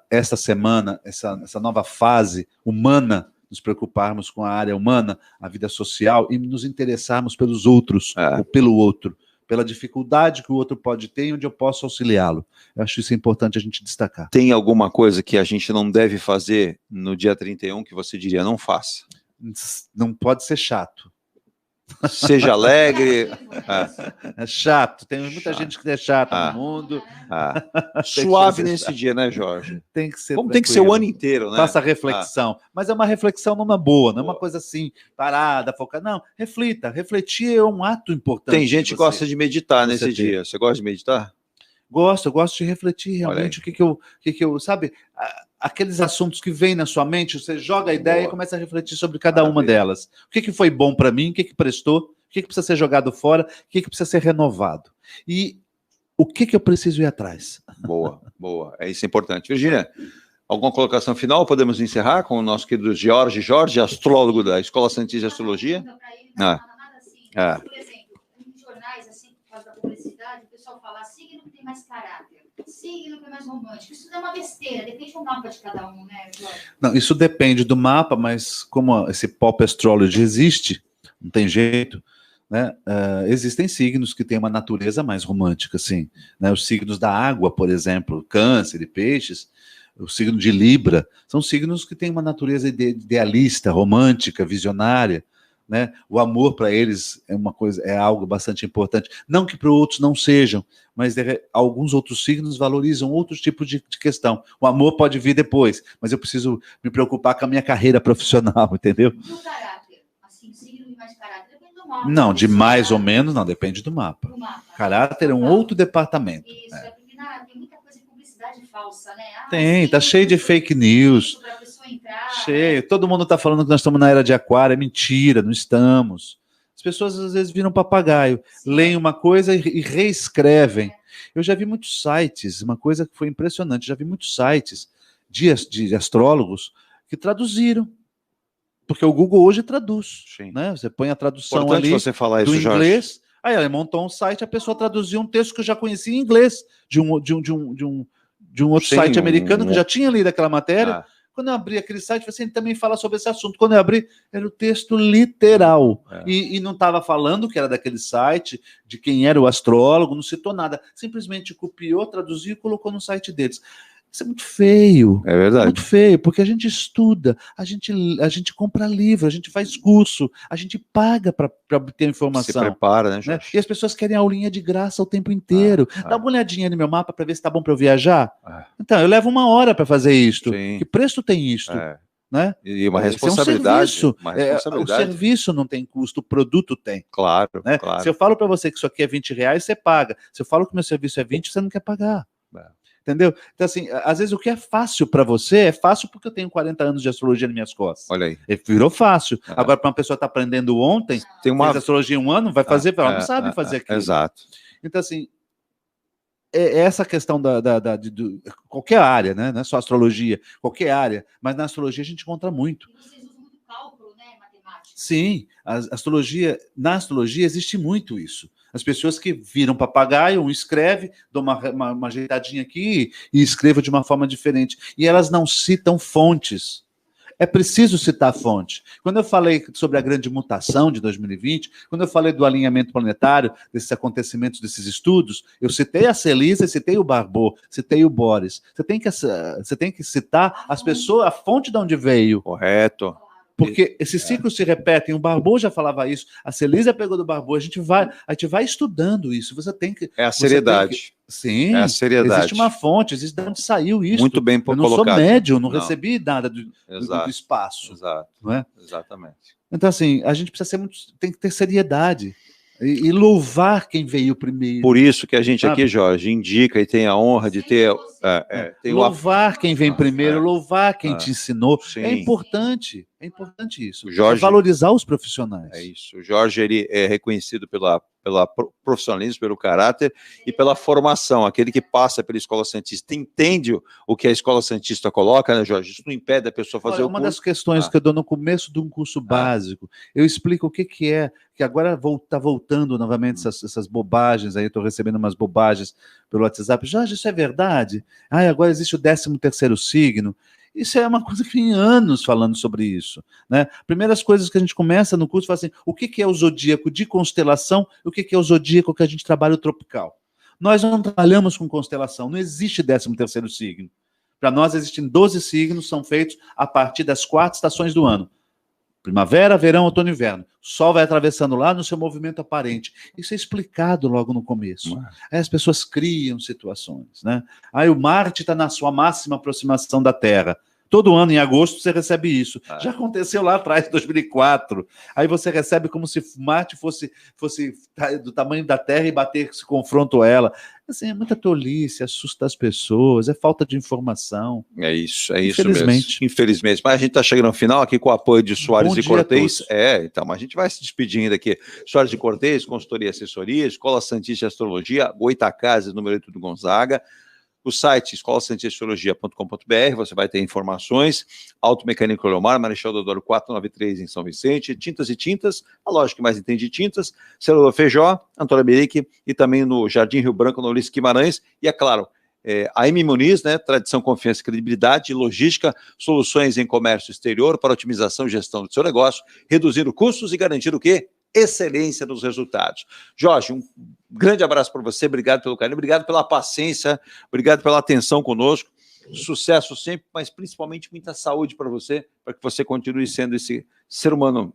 esta semana, essa nova fase humana, nos preocuparmos com a área humana, a vida social, e nos interessarmos pelos outros, ou pelo outro, pela dificuldade que o outro pode ter e onde eu posso auxiliá-lo. Eu acho isso importante a gente destacar. Tem alguma coisa que a gente não deve fazer no dia 31 que você diria, não faça? Não pode ser chato. Seja alegre. É chato, tem muita gente que é chata no mundo. Suave nesse dia, né, Jorge? Tem que ser como tranquilo. Tem que ser o ano inteiro, né? Faça reflexão. Mas é uma reflexão numa boa, não é uma coisa assim, parada, focada. Não, reflita. Refletir é um ato importante. Tem gente que gosta de meditar nesse dia. Você gosta de meditar? Eu gosto de refletir realmente o que eu sabe, aqueles assuntos que vêm na sua mente, você joga a ideia e começa a refletir sobre cada uma delas. O que foi bom para mim, o que prestou, o que precisa ser jogado fora, o que precisa ser renovado. E o que eu preciso ir atrás. Boa. Isso é importante. Virgínia, alguma colocação final? Podemos encerrar com o nosso querido Jorge, astrólogo da Escola Santista de Astrologia? Por exemplo, em jornais, assim, por causa da publicidade, o pessoal fala signo que tem mais caráter, signo que é mais romântico. Isso não é uma besteira, depende do mapa de cada um, né, Jorge? Não, isso depende do mapa, mas como esse pop astrology existe, não tem jeito, né? Existem signos que têm uma natureza mais romântica, sim, né? Os signos da água, por exemplo, Câncer e Peixes, o signo de Libra, são signos que têm uma natureza idealista, romântica, visionária, né? O amor para eles é algo bastante importante. Não que para outros não sejam, mas alguns outros signos valorizam outros tipos de questão. O amor pode vir depois, mas eu preciso me preocupar com a minha carreira profissional, entendeu? E o caráter? Assim, signo de mais caráter depende do mapa. Não, de mais ou menos, não, depende do mapa. Caráter é um outro departamento. Isso, porque tem muita coisa de publicidade falsa, né? Tá cheio de fake news. Cheio. Todo mundo está falando que nós estamos na era de Aquário. É mentira, não estamos. As pessoas às vezes viram papagaio, leem uma coisa e reescrevem. Eu já vi muitos sites, uma coisa que foi impressionante, já vi muitos sites de astrólogos que traduziram. Porque o Google hoje traduz. Né? Você põe a tradução importante ali você falar isso, do inglês. Jorge. Aí ela montou um site, a pessoa traduziu um texto que eu já conhecia em inglês, de um outro site americano que já tinha lido aquela matéria. Quando eu abri aquele site, você também fala sobre esse assunto. Quando eu abri, era o texto literal. E não estava falando que era daquele site, de quem era o astrólogo, não citou nada. Simplesmente copiou, traduziu e colocou no site deles. Isso é muito feio. É verdade. Muito feio, porque a gente estuda, a gente compra livro, a gente faz curso, a gente paga para obter informação. Se prepara, né, Jorge? E as pessoas querem aulinha de graça o tempo inteiro. Dá uma olhadinha no meu mapa para ver se tá bom para eu viajar. Então, eu levo 1 hora para fazer isto. Que preço tem isto? Né? E uma responsabilidade. O serviço não tem custo, o produto tem. Claro, né? claro. Se eu falo para você que isso aqui é R$20, você paga. Se eu falo que meu serviço é 20, você não quer pagar. Entendeu? Então, assim, às vezes o que é fácil para você é fácil porque eu tenho 40 anos de astrologia nas minhas costas. Olha aí. Virou fácil. Agora, para uma pessoa que está aprendendo ontem, fez astrologia 1 ano, vai fazer, ela não sabe fazer aquilo. Exato. Então, assim, essa questão de qualquer área, né? Não é só astrologia, qualquer área, mas na astrologia a gente encontra muito. E vocês usam muito cálculo, né, matemática? Sim, na astrologia existe muito isso. As pessoas que viram papagaio, um escreve, dá uma ajeitadinha aqui e escreva de uma forma diferente. E elas não citam fontes. É preciso citar fonte. Quando eu falei sobre a grande mutação de 2020, quando eu falei do alinhamento planetário, desses acontecimentos, desses estudos, eu citei a Celisa, citei o Barbot, citei o Boris. Você tem que citar as pessoas, a fonte de onde veio. Correto. Porque esses ciclos se repetem. O Barbot já falava isso, a Celisa pegou do Barbot, a gente vai estudando isso. Você tem que... É a seriedade. Sim, é a seriedade. Existe uma fonte, existe de onde saiu isso. Muito bem colocado. Eu não sou médium, não recebi nada do espaço. Exato. Não é? Exatamente. Então, assim, a gente precisa tem que ter seriedade. E louvar quem veio primeiro. Por isso que a gente aqui, Jorge, indica e tem a honra de ter... louvar quem vem primeiro, louvar quem te ensinou. Sim. É importante isso. O Jorge, valorizar os profissionais. É isso. O Jorge, ele é reconhecido pela profissionalismo, pelo caráter e pela formação. Aquele que passa pela Escola Santista entende o que a Escola Santista coloca, né, Jorge? Isso não impede a pessoa fazer o curso. Uma das questões que eu dou no começo de um curso básico, eu explico o que é, que agora está voltando novamente essas bobagens aí, estou recebendo umas bobagens pelo WhatsApp. Jorge, isso é verdade? Agora existe o 13º signo. Isso é uma coisa que tem anos falando sobre isso, né? Primeiras coisas que a gente começa no curso, fala assim, o que é o zodíaco de constelação e o que é o zodíaco que a gente trabalha o tropical. Nós não trabalhamos com constelação, não existe 13º signo. Para nós existem 12 signos, são feitos a partir das 4 estações do ano. Primavera, verão, outono e inverno. O Sol vai atravessando lá no seu movimento aparente. Isso é explicado logo no começo. Aí as pessoas criam situações, né? Aí o Marte está na sua máxima aproximação da Terra. Todo ano, em agosto, você recebe isso. Já aconteceu lá atrás, em 2004. Aí você recebe como se Marte fosse do tamanho da Terra e bater, se confrontou ela. Assim, é muita tolice, assusta as pessoas, é falta de informação. É isso mesmo. Infelizmente. Mas a gente está chegando ao final aqui com o apoio de Soares e Cortez. Então, mas a gente vai se despedindo aqui. Soares e Cortez, consultoria e assessoria, Escola Santista de Astrologia, Goitacazes, número 8 do Gonzaga. O site escolasantistastrologia.com.br, você vai ter informações. Automecânica Oleomar, Marechal Deodoro 493 em São Vicente. Tintas e Tintas, a loja que mais entende de tintas. Celula Feijó, Antônio Merique e também no Jardim Rio Branco, no Ulisses Guimarães. E é claro, a M Muniz, né? Tradição, confiança, credibilidade, logística, soluções em comércio exterior para otimização e gestão do seu negócio, reduzindo custos e garantir o quê? Excelência nos resultados. Jorge, um grande abraço para você, obrigado pelo carinho, obrigado pela paciência, obrigado pela atenção conosco, sucesso sempre, mas principalmente muita saúde para você, para que você continue sendo esse ser humano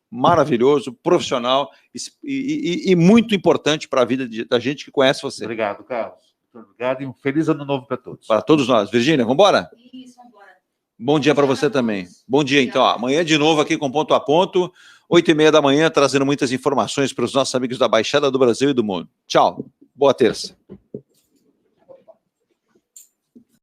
maravilhoso, profissional e muito importante para a vida da gente que conhece você. Obrigado, Carlos. Muito obrigado e um feliz ano novo para todos. Para todos nós. Virgínia, vamos embora? Isso, vamos embora. Bom dia para você também. Bom dia, então. Amanhã de novo aqui com Ponto a Ponto, 8h30 da manhã, trazendo muitas informações para os nossos amigos da Baixada do Brasil e do mundo. Tchau. Boa terça.